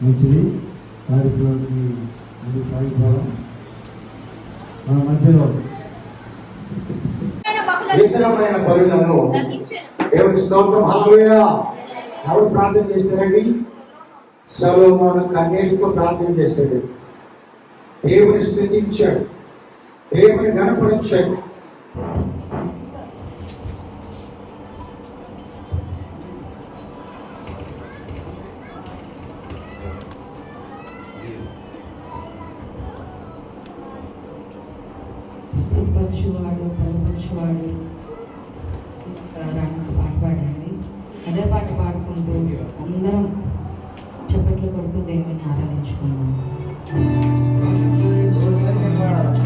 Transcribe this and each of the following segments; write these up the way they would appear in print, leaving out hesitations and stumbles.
మంచిది. కార్యక్రమానికి ముందు సాగిపోవడం మన మధ్యలో ఇతరమైన పనులను దేవుని స్తోత్రం. హల్లెలూయా. ఎవరు ప్రార్థన చేశారండి? సొలొమోను కన్నీటితో ప్రార్థన చేశాడు. దేవుని స్తుతించాడు, దేవుని గణపరించాడు. స్థిరపరచువాడు, బలపరచువాడు రానికి పాట పాడండి. అదే పాట పాడుకుంటూ అందరం చప్పట్లు కొడుతూ దేవుని ఆరాధించుకున్నాం. పడిపోయిన చోటే నిలబెట్టువాడవు.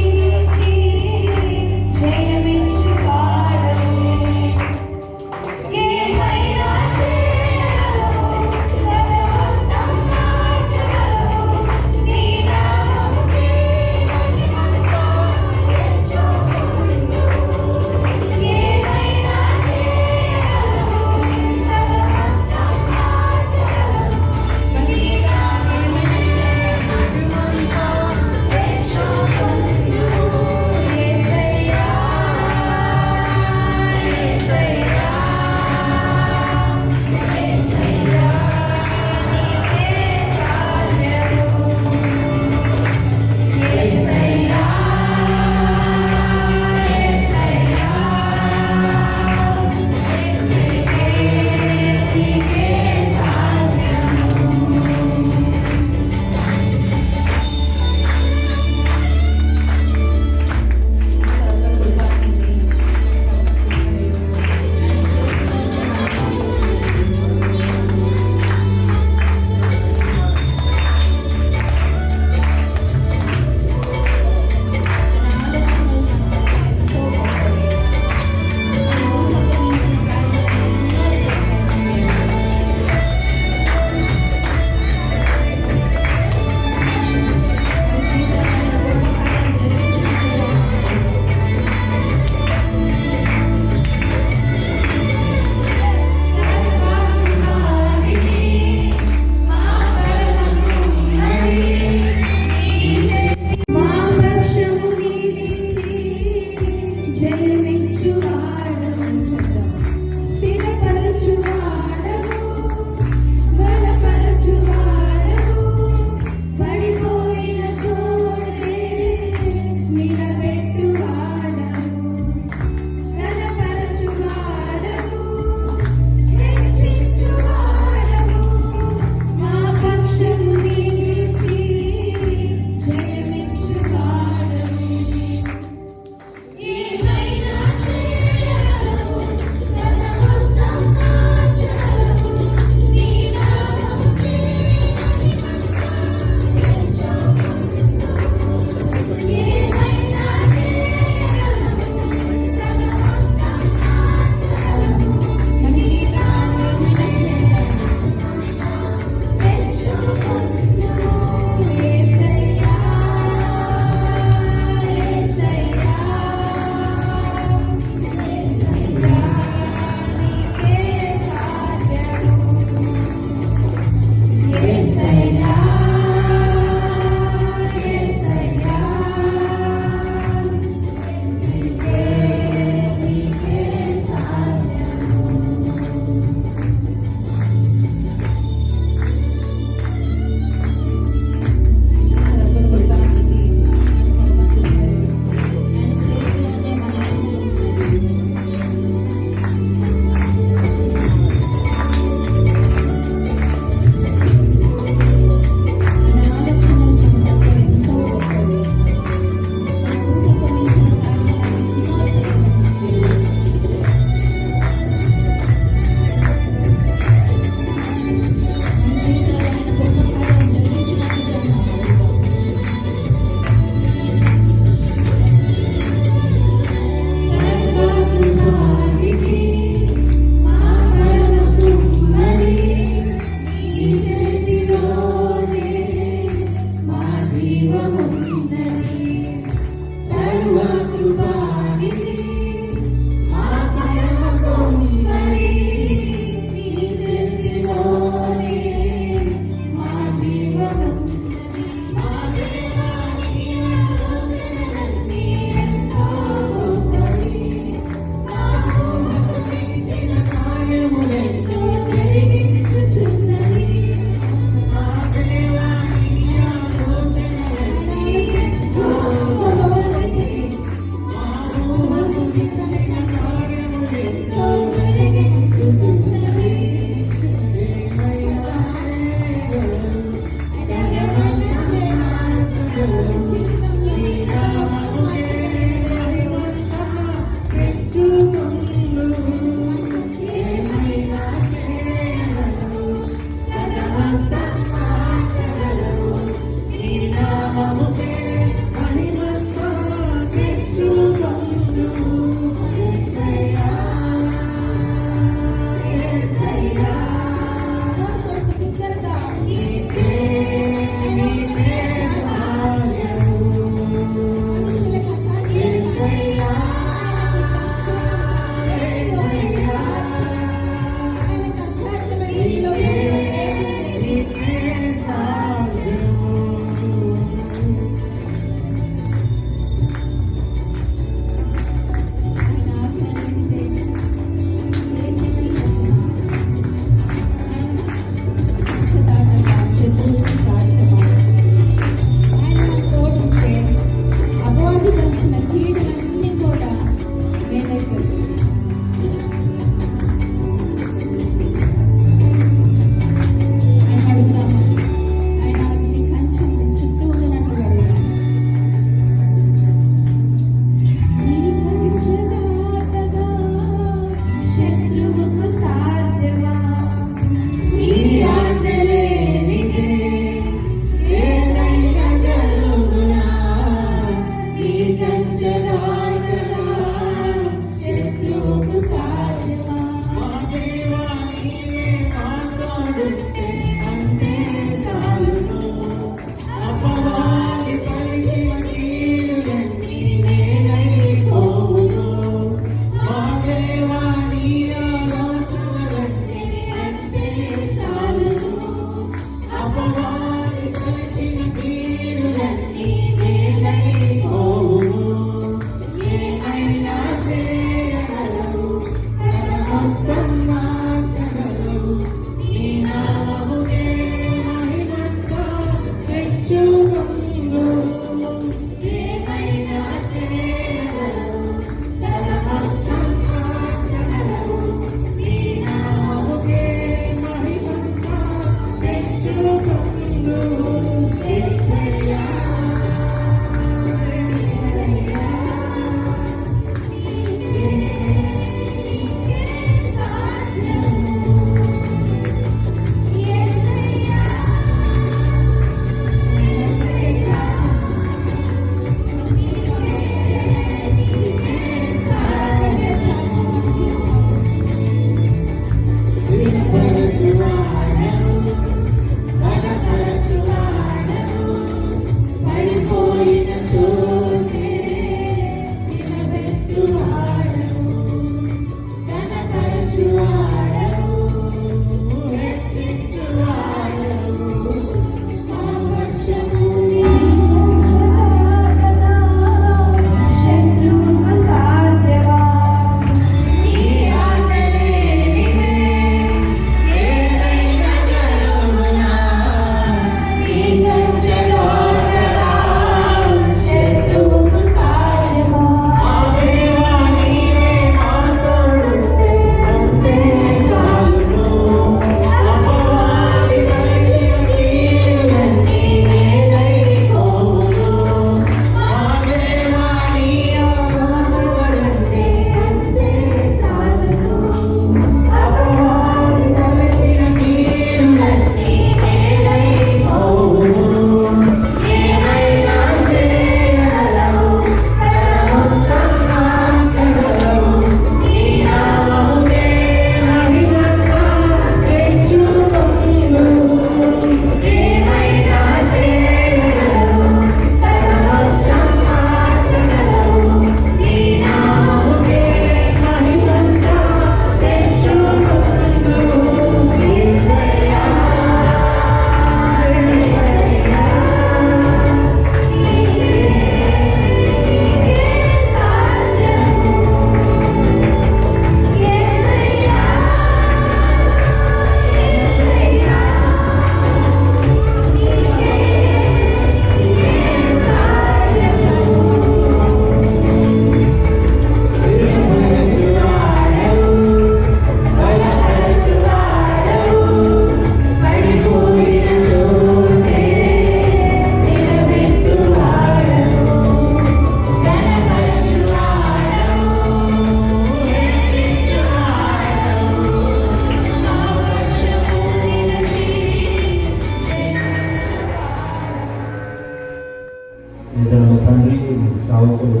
సేవకులు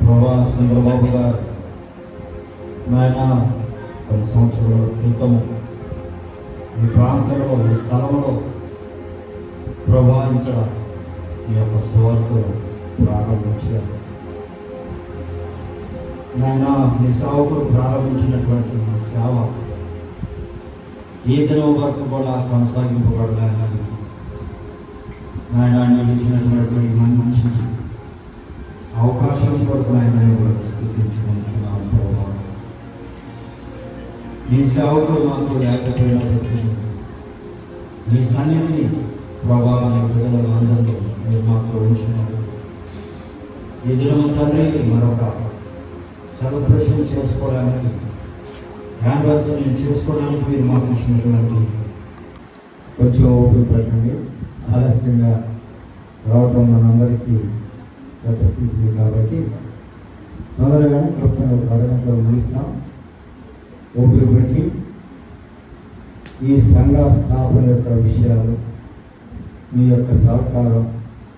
ప్రభా చంద్రబాబు గారు నాయన కొన్ని సంవత్సరాల క్రితము ఈ ప్రాంతంలో ఈ స్థలంలో ప్రభా ఇక్కడ ఈ యొక్క సువార్తను ప్రారంభించారు. నాయన మీ సేవకులు ప్రారంభించినటువంటి ఈ సేవ ఈ దినం వరకు కూడా కొనసాగింపబడాలని నాయన నేను ఇచ్చినటువంటి మంచి అవకాశం కొరకు ఆయన స్థితించుకుంటున్నాను ప్రభావ. మీ సేవకులు మాకు లేకపోయినప్పటికీ మీ సన్నిధిని ప్రభావాన్ని బిడ్డల అందరిలో మీరు మాతో ఉంచినారు. ఈ దినము తండ్రి మరొక సెలబ్రేషన్ చేసుకోవడానికి యానివర్సరీ చేసుకోవడానికి మీరు మాకు ఇచ్చినటువంటి కొంచెం ఓపిక పట్టండి. ఆలస్యంగా రావటం మనందరికీ స్థితి కాబట్టి తొందరగానే క్లుప్తంగా ఒక అరగంటలో ముగిస్తాం. ఓపిక పెట్టి ఈ సంఘ స్థాపన యొక్క విషయాలు మీ యొక్క సహకారం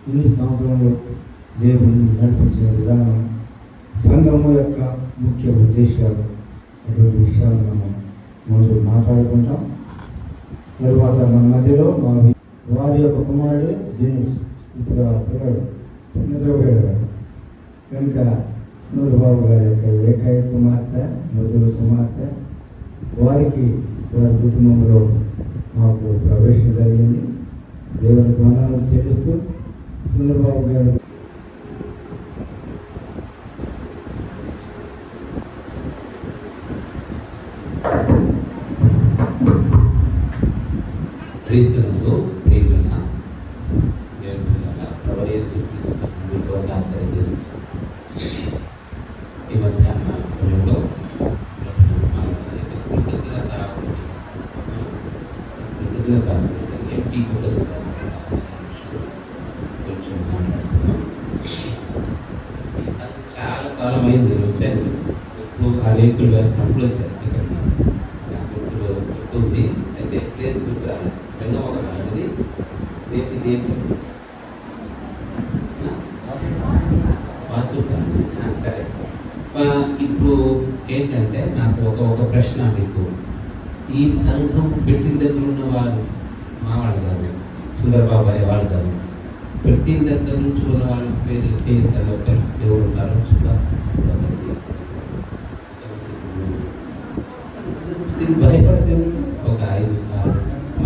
ఇన్ని సంవత్సరంలో దేవుని నడిపించిన విధానం సంఘము యొక్క ముఖ్య ఉద్దేశాలు అటువంటి విషయాలు మనం ముందు మాట్లాడుకుంటాం. తరువాత మన మధ్యలో వారి యొక్క కుమారుడు దినేష్ ఇప్పుడు పిల్లడు నిద్రపోయాడు కనుక చంద్రబాబు గారి యొక్క ఏకైక కుమార్తె మధుర కుమార్తె వారికి వారి కుటుంబంలో మాకు ప్రవేశం జరిగింది. దేవుని వందనాలు చెల్లిస్తూ చంద్రబాబు గారు క్రీస్తునందు ప్రియులైన దేవుని పిల్లలారా, ప్రభువైన యేసుక్రీస్తు మీకు వందనాలు తెలియజేస్తున్నాను. ఈ మధ్యాహ్న సమయంలో ఎంపీ చాలా కాలం అయింది వచ్చాను. ఇప్పుడు ఆ రేకులు వేసినప్పుడు వచ్చాను. ఇక్కడ గుర్తులు గుర్తుంది. అయితే ప్లేస్ గుర్తురాలి. ఒక అనేది దేని దేని వాసు సరే. ఇప్పుడు ఏంటంటే నాకు ఒక ప్రశ్న మీకు. ఈ సంఘం పెట్టిన దగ్గర ఉన్న వాళ్ళు మా వాళ్ళు కాదు, సుందరబాబు అనే వాళ్ళు కాదు. పెట్టిన దగ్గర నుంచి ఉన్న వాళ్ళ పేరు చేయించాలి. ఒక దేవుడు ఉన్నారు చూద్దాం. భయపడితే ఒక 5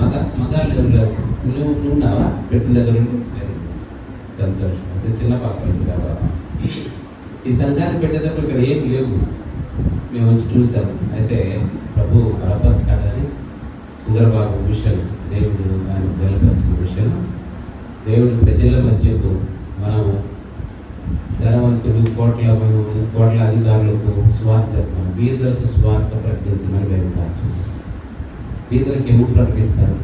6 మగాళ్ళు ఎవరు లేవు. నువ్వు ఉన్నావా పెట్టిన దగ్గర? సంతోషం. అయితే చిన్న పాప ఈ సంఘాన్ని పెట్టేటప్పుడు ఇక్కడ ఏం లేవు. మేము వచ్చి చూసాము. అయితే ప్రభు పరపస్ కాదని సుందరబాబు విషయం దేవుడు ఆయన బయలుపరిచిన విషయం. దేవుడు ప్రజల మధ్యకు మనం ధనవంతులు కోట్ల అధికారులకు స్వార్థ బీదలకు స్వార్థ ప్రకటించమని మేము రాస్తాం. బీదలకు ఎవరు ప్రకటిస్తారు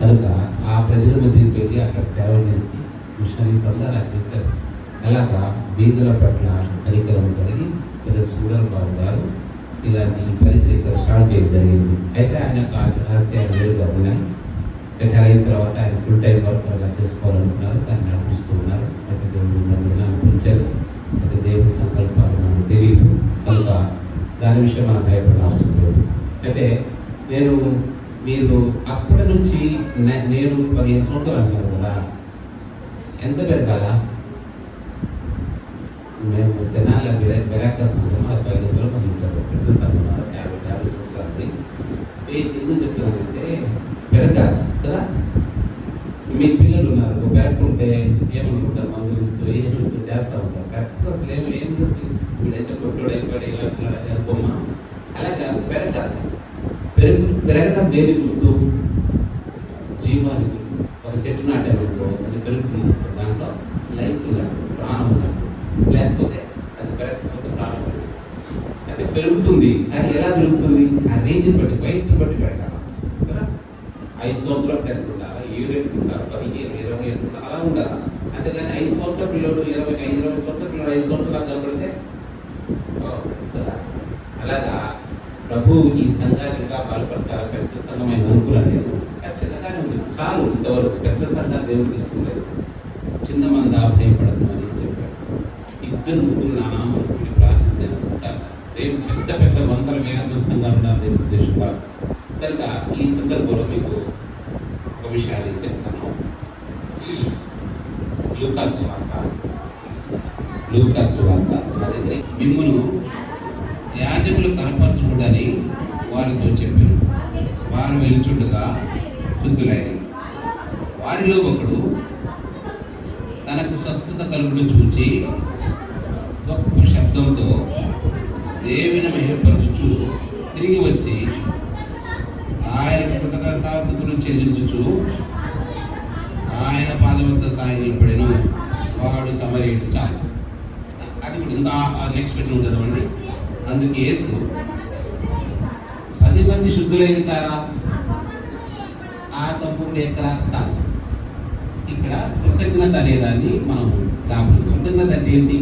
కనుక ఆ ప్రజల మధ్యకి వెళ్ళి అక్కడ సేవలు చేసి మిషనరీస్ అందరూ చేశారు. అలాగా బీదల పట్ల కనికరం కలిగి పెద్ద సుందరబాబు గారు ఇలాంటి పరిచయం స్టార్ట్ చేయడం జరిగింది. అయితే ఆయన ఆశయాలు వేరుగా ఉన్నాయి. రిటైర్ అయిన తర్వాత ఆయన ఫుల్ టైం వర్క్ అలా చేసుకోవాలనుకున్నారు. దాన్ని నడిపిస్తూ ఉన్నారు. అయితే దేవుడు మధ్యలో పిలిచారు. అయితే దేవుడి సంకల్పాలు మనకు తెలియదు కనుక దాని విషయం మనం భయపడాల్సిన లేదు. అయితే మీరు అప్పటి నుంచి నేను 15 సంవత్సరాలు అన్నారు కదా, ఎంత పెరగాల? మేము తెనాలి బెరాక సంఘం 15 మంది ఉంటారు. పెద్ద సంఘం 50 సంవత్సరాలు. ఎందుకు చెప్తున్నానంటే పెరగాలి కదా. మీ పిల్లలు ఉన్నారు, పెరగకుంటే ఏమనుకుంటారు? మందులు ఇస్తూ ఏం చూస్తూ చేస్తూ ఉంటారు. పెరగ అసలు ఏం చూసి వీడైతే కొట్టుడు అయిపోయి ఇలా బొమ్మ అలాగా పెరగాలి. పెరగడం దేని గుర్తు? జీవాన్ని గుర్తు. ఒక చెట్టు నాటామనుకో అది పెరుగుతుంది. దాంట్లో లైఫ్ ఉన్నట్టు, ప్రాణం ఉన్నట్టు. లేకపోతే అది పెరగకపోతే ప్రాణం అయితే పెరుగుతుంది. అది ఎలా పెరుగుతుంది? ఆ రేంజ్ని బట్టి, వయసుని బట్టి పెరగాలి కదా. 5 సంవత్సరాలు పెరుగుతుంటారా, 7 ఎట్టుకుంటారు, 15, 20 ఎట్టుకుంటారు, అలా ఉండాలి. అంతేగాని 5 సంవత్సరాల పిల్లలు 20 సంవత్సరాల పిల్లలు 5 సంవత్సరాలు కనబడితే కదా. అలాగా ప్రభు ఈ సంఘాన్ని ఇంకా బలపరచాలి. పెద్ద సంఘమైన అనుకులేదు. ఖచ్చితంగానే ఉంది. చాలు ఇంతవరకు పెద్ద సంఘాన్ని దేవుడు తీసుకుంటారు. చిన్న మంది ఆపేయపడదు అని చెప్పి ఇద్దరు ముగ్గురు నా నామం కూడి ప్రార్థిస్తే ఉంటారు. దేవుడు పెద్ద పెద్ద వందల వేల సంఘాలు ఉండాలి దేవుడి ఉద్దేశంగా. కనుక ఈ సందర్భంలో మీకు ఒక విషయాన్ని చెప్తాను. లూకాసు వార్త నా దగ్గర మిమ్మును యాజకులు కనపరచుకుంటని వారితో చెప్పారు. వారు వెలుచుండగా శుద్ధులైన వారిలో ఒకడు తనకు స్వస్థత కలుగుడు చూచి గొప్ప శబ్దంతో దేవుని మహిమపరచుచు తిరిగి వచ్చి ఆయన కృతజ్ఞతాస్తుతులు చెల్లించుచు ఆయన పాదం వద్ద సాగిలపడెను. వాడు సమరయుడు. చాలు, అది కూడా ఇంకా నెక్స్ట్ పెట్టి ఉంటుందండి. అందుకు యేసు 10 మంది శుద్ధులైతారా, ఆ తప్పు కూడా ఎక్కడ చాలు. ఇక్కడ కృతజ్ఞత అనేదాన్ని మనం గమనించాలి. కృతజ్ఞత అంటే ఏంటి?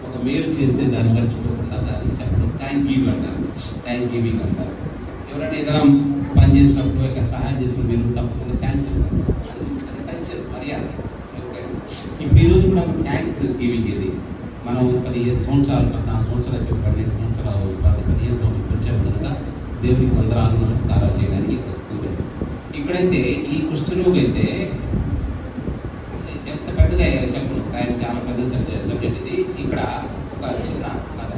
ఒక మేలు చేస్తే దాన్ని మర్చిపోకుండా దాన్ని చెప్పడం థ్యాంక్ యూ అంటారు. థ్యాంక్ యూ అంటారు. ఎవరైనా ఏదైనా పని చేసినప్పుడు ఇక సహాయం చేసిన మీరు తప్పకుండా థ్యాంక్స్ అంటారు. అది కల్చర్, మర్యాద. ఇప్పుడు ఈరోజు కూడా థ్యాంక్స్ గివింగ్ ఇది. మనం 15 సంవత్సరాలు 14 సంవత్సరాలు 12 సంవత్సరాలు 15 సంవత్సరాలు వచ్చాము కనుక దేవునికి వందనాలు నమస్కారాలు చేయడానికి ఇక్కడైతే ఈ కుష్ఠరోగి అయితే ఎంత పెద్దగా చెప్పను, ఆయన చాలా పెద్ద సబ్జెక్ట్ ఇది. ఇక్కడ ఒక చిన్న కథ,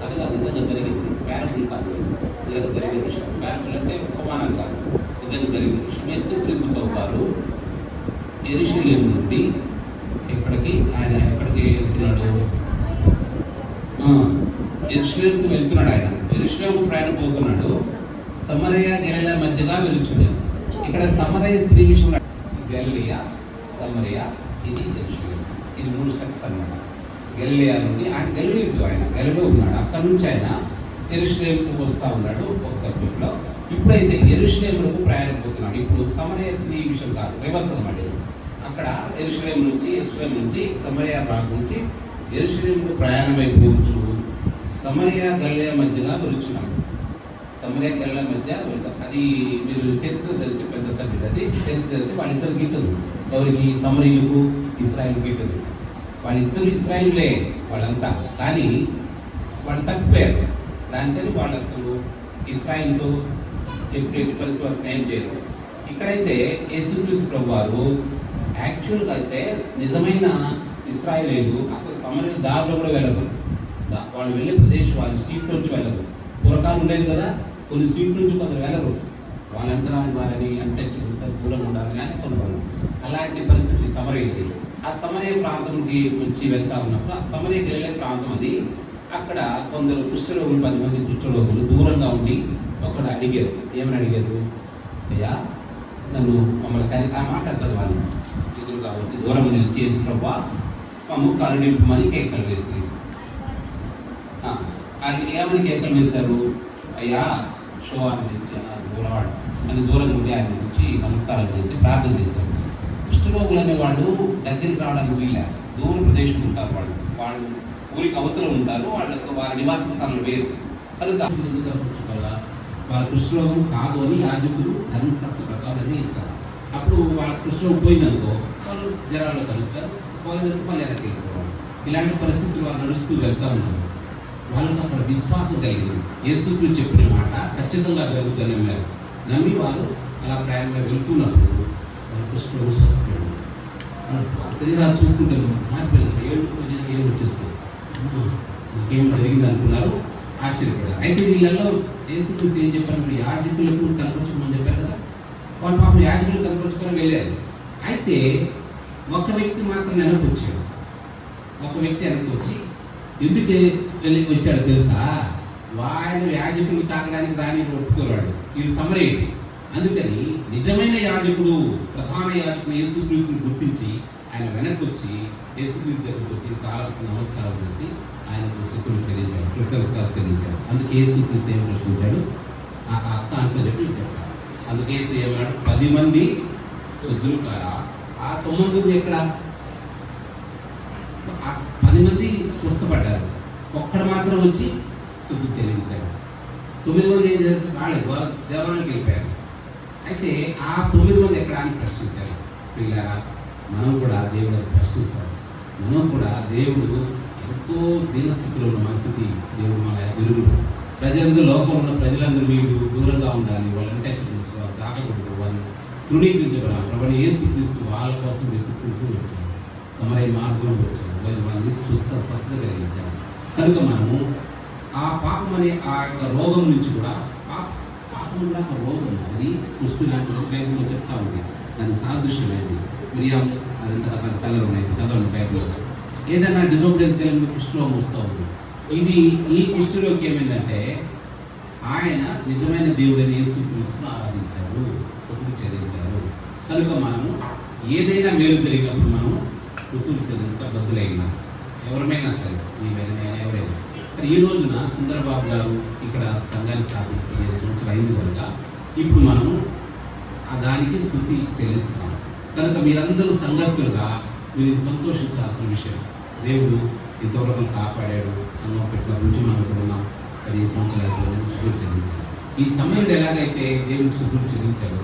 అది కాదు నిజంగా జరిగింది, ప్యారబుల్ కాదు, నిజంగా జరిగిన విషయం. ప్యారబుల్ అంటే ఉపమానం కాదు, నిజంగా జరిగిన విషయం. యేసుక్రీస్తు ప్రభువారు యెరూషలేము నుండి ఎక్కడికి వెళ్తున్నాడు? యెరూషలేముకు వెళ్తున్నాడు. ఆయన యెరూషలేముకు ప్రయాణం పోతున్నాడు. సమరయ గలిలయ మధ్యగా వెలుచున్నాడు. ఇక్కడ సమరయ స్త్రీ విషయంలో గలిలయ, సమరయ, ఇది యెరూషలేము, ఇది 3 స్టెప్స్ అన్నమాట. గలిలయ నుండి ఆయన గలిలో ఉన్నాడు. అక్కడ నుంచి ఆయన యెరూషలేముకు వస్తూ ఉన్నాడు ఒక సబ్జెక్ట్లో. ఇప్పుడైతే యెరూషలేముకు ప్రయాణం పోతున్నాడు. ఇప్పుడు సమరయ స్త్రీ విషయం కాదు, రివర్స్ అన్నమాట. అక్కడ యెరూషలేము నుంచి సమరయ ప్రాంతం నుంచి యెరూషలేముకు ప్రయాణం అయిపోవచ్చు. సమరయ గలిలయ మధ్యగా వెలుచున్నాడు. సమరయ గలిలయ మధ్య వెళ్తారు. అది మీరు చరిత్ర తెలిసి పెద్ద సబ్జెక్ట్. అది చరిత్ర తెలిసి వాళ్ళిద్దరు గీటదు. ఎవరికి? సమరయులకు, ఇస్రాయిల్ గీటదు. వాళ్ళిద్దరు ఇస్రాయిలే వాళ్ళంతా, కానీ వాళ్ళు తప్పిపోయారు. దానికని వాళ్ళు అసలు ఇస్రాయిల్తో ఎప్పుడు పరిస్థితి స్నేహం చేయరు. ఇక్కడైతే యేసుక్రీస్తు ప్రభువారు యాక్చువల్గా అయితే నిజమైన ఇస్రాయిలీలు అసలు సమరయ దారిలో కూడా వెళ్ళరు. వాళ్ళు వెళ్ళే ప్రదేశం వాళ్ళ స్ట్రీట్ నుంచి వెళ్ళరు. పూర్వకాలం ఉండేది కదా, కొన్ని స్ట్రీట్ నుంచి కొందరు వెళ్ళరు. వాళ్ళంతరాని వారిని అంటే దూరం ఉండాలి కానీ కొనుగోలు. అలాంటి పరిస్థితి సమరయులది. ఆ సమరయ ప్రాంతంకి వచ్చి వెళ్తా ఉన్నప్పుడు ఆ సమరయ గలిలయ ప్రాంతం అది. అక్కడ కొందరు కుష్ఠరోగులు, 10 మంది కుష్ఠరోగులు దూరంగా ఉండి ఒకడు అడిగారు. ఏమని అడిగారు? అయ్యా, నన్ను మమ్మల్ని కానీ ఆ మాట చదవాలి. ఎదురుగా వచ్చి దూరం నిలిచి చేసి ప్రభా మమ్మల్ని కరుణింపమని కేకలు వేసింది. అది ఏమని కేకలు వేశారు? అయ్యా షో అని చేసి దూరవాడు అని దూరం నుండి ఆయన గురించి నమస్కారం చేసి ప్రార్థన చేశారు. కుష్ఠరోగులు అనేవాళ్ళు దగ్గరికి రావడానికి వీళ్ళ దూర ప్రదేశం ఉంటారు. వాళ్ళు ఊరికి అవతల ఉంటారు. వారి నివాస స్థానం వేరు. కనుక వాళ్ళ కుష్ఠరోగం కాదు అని యాజకులు ధర్మశాస్త్ర ప్రకారం ఇచ్చారు. అప్పుడు వాళ్ళ కుష్ఠరోగం పోయిందనుకో వాళ్ళు జనాల్లో కలుస్తారు, పోయేందుకు మళ్ళీ ఎదరికి వెళ్ళిపోవాలి. ఇలాంటి పరిస్థితులు వాళ్ళు నడుస్తూ వెళ్తూ ఉన్నారు. వాళ్ళకి అక్కడ విశ్వాసం కలిగింది. యేసుక్రీస్తు చెప్పిన మాట ఖచ్చితంగా జరుగుతుందని నమ్మి వాళ్ళు అలా ప్రయాణంగా వెళ్తున్నప్పుడు వాళ్ళ కుష్ఠరోగం స్వస్థపడింది. శరీరాలు చూసుకుంటే మారిపోయింది. ఏడు వచ్చేస్తుంది. ఇంకేం జరిగింది అనుకున్నారు, ఆశ్చర్యపడారు. అయితే వీళ్ళల్లో యేసుక్రీస్తు ఏం చెప్పారు? మీరు యాజకులకు కనపరచుకోమని చెప్పారు కదా. వాళ్ళు పాపం యాజకులు కనపరచుకొని వెళ్ళారు. అయితే ఒక వ్యక్తి మాత్రం వెనక్కి వచ్చాడు. ఒక వ్యక్తి వెనక్కి వచ్చి ఎందుకు వచ్చాడు తెలుసా? ఆయన యాజకులు తాగడానికి రాని ఒప్పుకోరాడు. వీడు సమరయుడు. అందుకని నిజమైన యాజకుడు, ప్రధాన యాజకుడు యేసుక్రీస్తుని గుర్తించి ఆయన వెనక్కి వచ్చి యేసుక్రీస్తు దగ్గరికి వచ్చి కాళ్ళకు నమస్కారం చేసి ఆయనకు శుద్ధులు చెల్లించాడు, కృతజ్ఞతలు చెల్లించాడు. అందుకే యేసుక్రీస్తు ఏం ప్రశ్నించాడు? ఆ అర్థ ఆన్సర్ చెప్పి చెప్తాడు. అందుకే యేసు ఏమన్నాడు? 10 మంది శుద్ధులు కారా, ఆ 9 మంది ఎక్కడ? 10 మంది స్వస్థపడ్డారు, ఒక్కడు మాత్రం వచ్చి శుద్ధి చెల్లించాడు. 9 మంది ఏం చేస్తారు? రాలేదు, వాళ్ళు దేవాలయానికి వెళ్ళిపోయారు. అయితే ఆ 9 మంది ఎక్కడ అని ప్రశ్నించారు. పిల్లారా, మనం కూడా దేవుడు ప్రశ్నిస్తాడు. మనం కూడా దేవుడు ఎంతో దీనస్థితిలో ఉన్న పరిస్థితి దేవుడు మన ఎదురు ప్రజలందరూ లోకంలో ఉన్న ప్రజలందరూ మీరు దూరంగా ఉండాలి, వాళ్ళంటే వాళ్ళు తాకకూడదు, వాళ్ళు తృణీకరించబడాలి. కాబట్టి యేసుక్రీస్తు వాళ్ళ కోసం వెతుక్కుంటూ వచ్చారు, సమరయ మార్గంలో వచ్చారు, వాళ్ళని స్వస్థత కలిగించారు. కనుక మనము ఆ పాపం అనే ఆ యొక్క రోగం నుంచి కూడా పాపం కూడా ఒక రోగం, అది కుష్టు లాంటి బైబిల్లో చెప్తా ఉంది, దాని సాదృశ్యమైంది. మిరియాము అదంతా అతని కళలు ఉన్నాయి, చదవండి బైబిల్లో. ఏదైనా డిజోబిడెన్స్ కలిగిన కుష్ఠరోగం వస్తూ ఉంది. ఈ కుష్ఠరోగి ఏమైందంటే ఆయన నిజమైన దేవుడైన యేసుక్రీస్తును ఆరాధించారు, స్తుతులు చెల్లించారు. కనుక మనము ఏదైనా మేలు జరిగినప్పుడు మనము స్తుతులు చెల్లించబద్దులైనా ఎవరమైనా సరే, మీరైనా ఎవరైనా. మరి ఈ రోజున సుందరబాబు గారు ఇక్కడ సంఘాన్ని స్థాపించి 15 సంవత్సరాలు అయింది కనుక ఇప్పుడు మనము దానికి స్తుతి చెల్లిస్తున్నాం. కనుక మీరందరూ సంఘస్థులుగా మీరు సంతోషించాల్సిన విషయం. దేవుడు ఇంతవరకు కాపాడాడు, సంఘం పెట్టిన నుంచి మనం ఇక్కడ ఉన్నాం. 15 సంవత్సరాలు స్తుతులు చెల్లించాలి. ఈ సమయంలో ఎలాగైతే దేవుడు స్తుతులు చెల్లించాడు,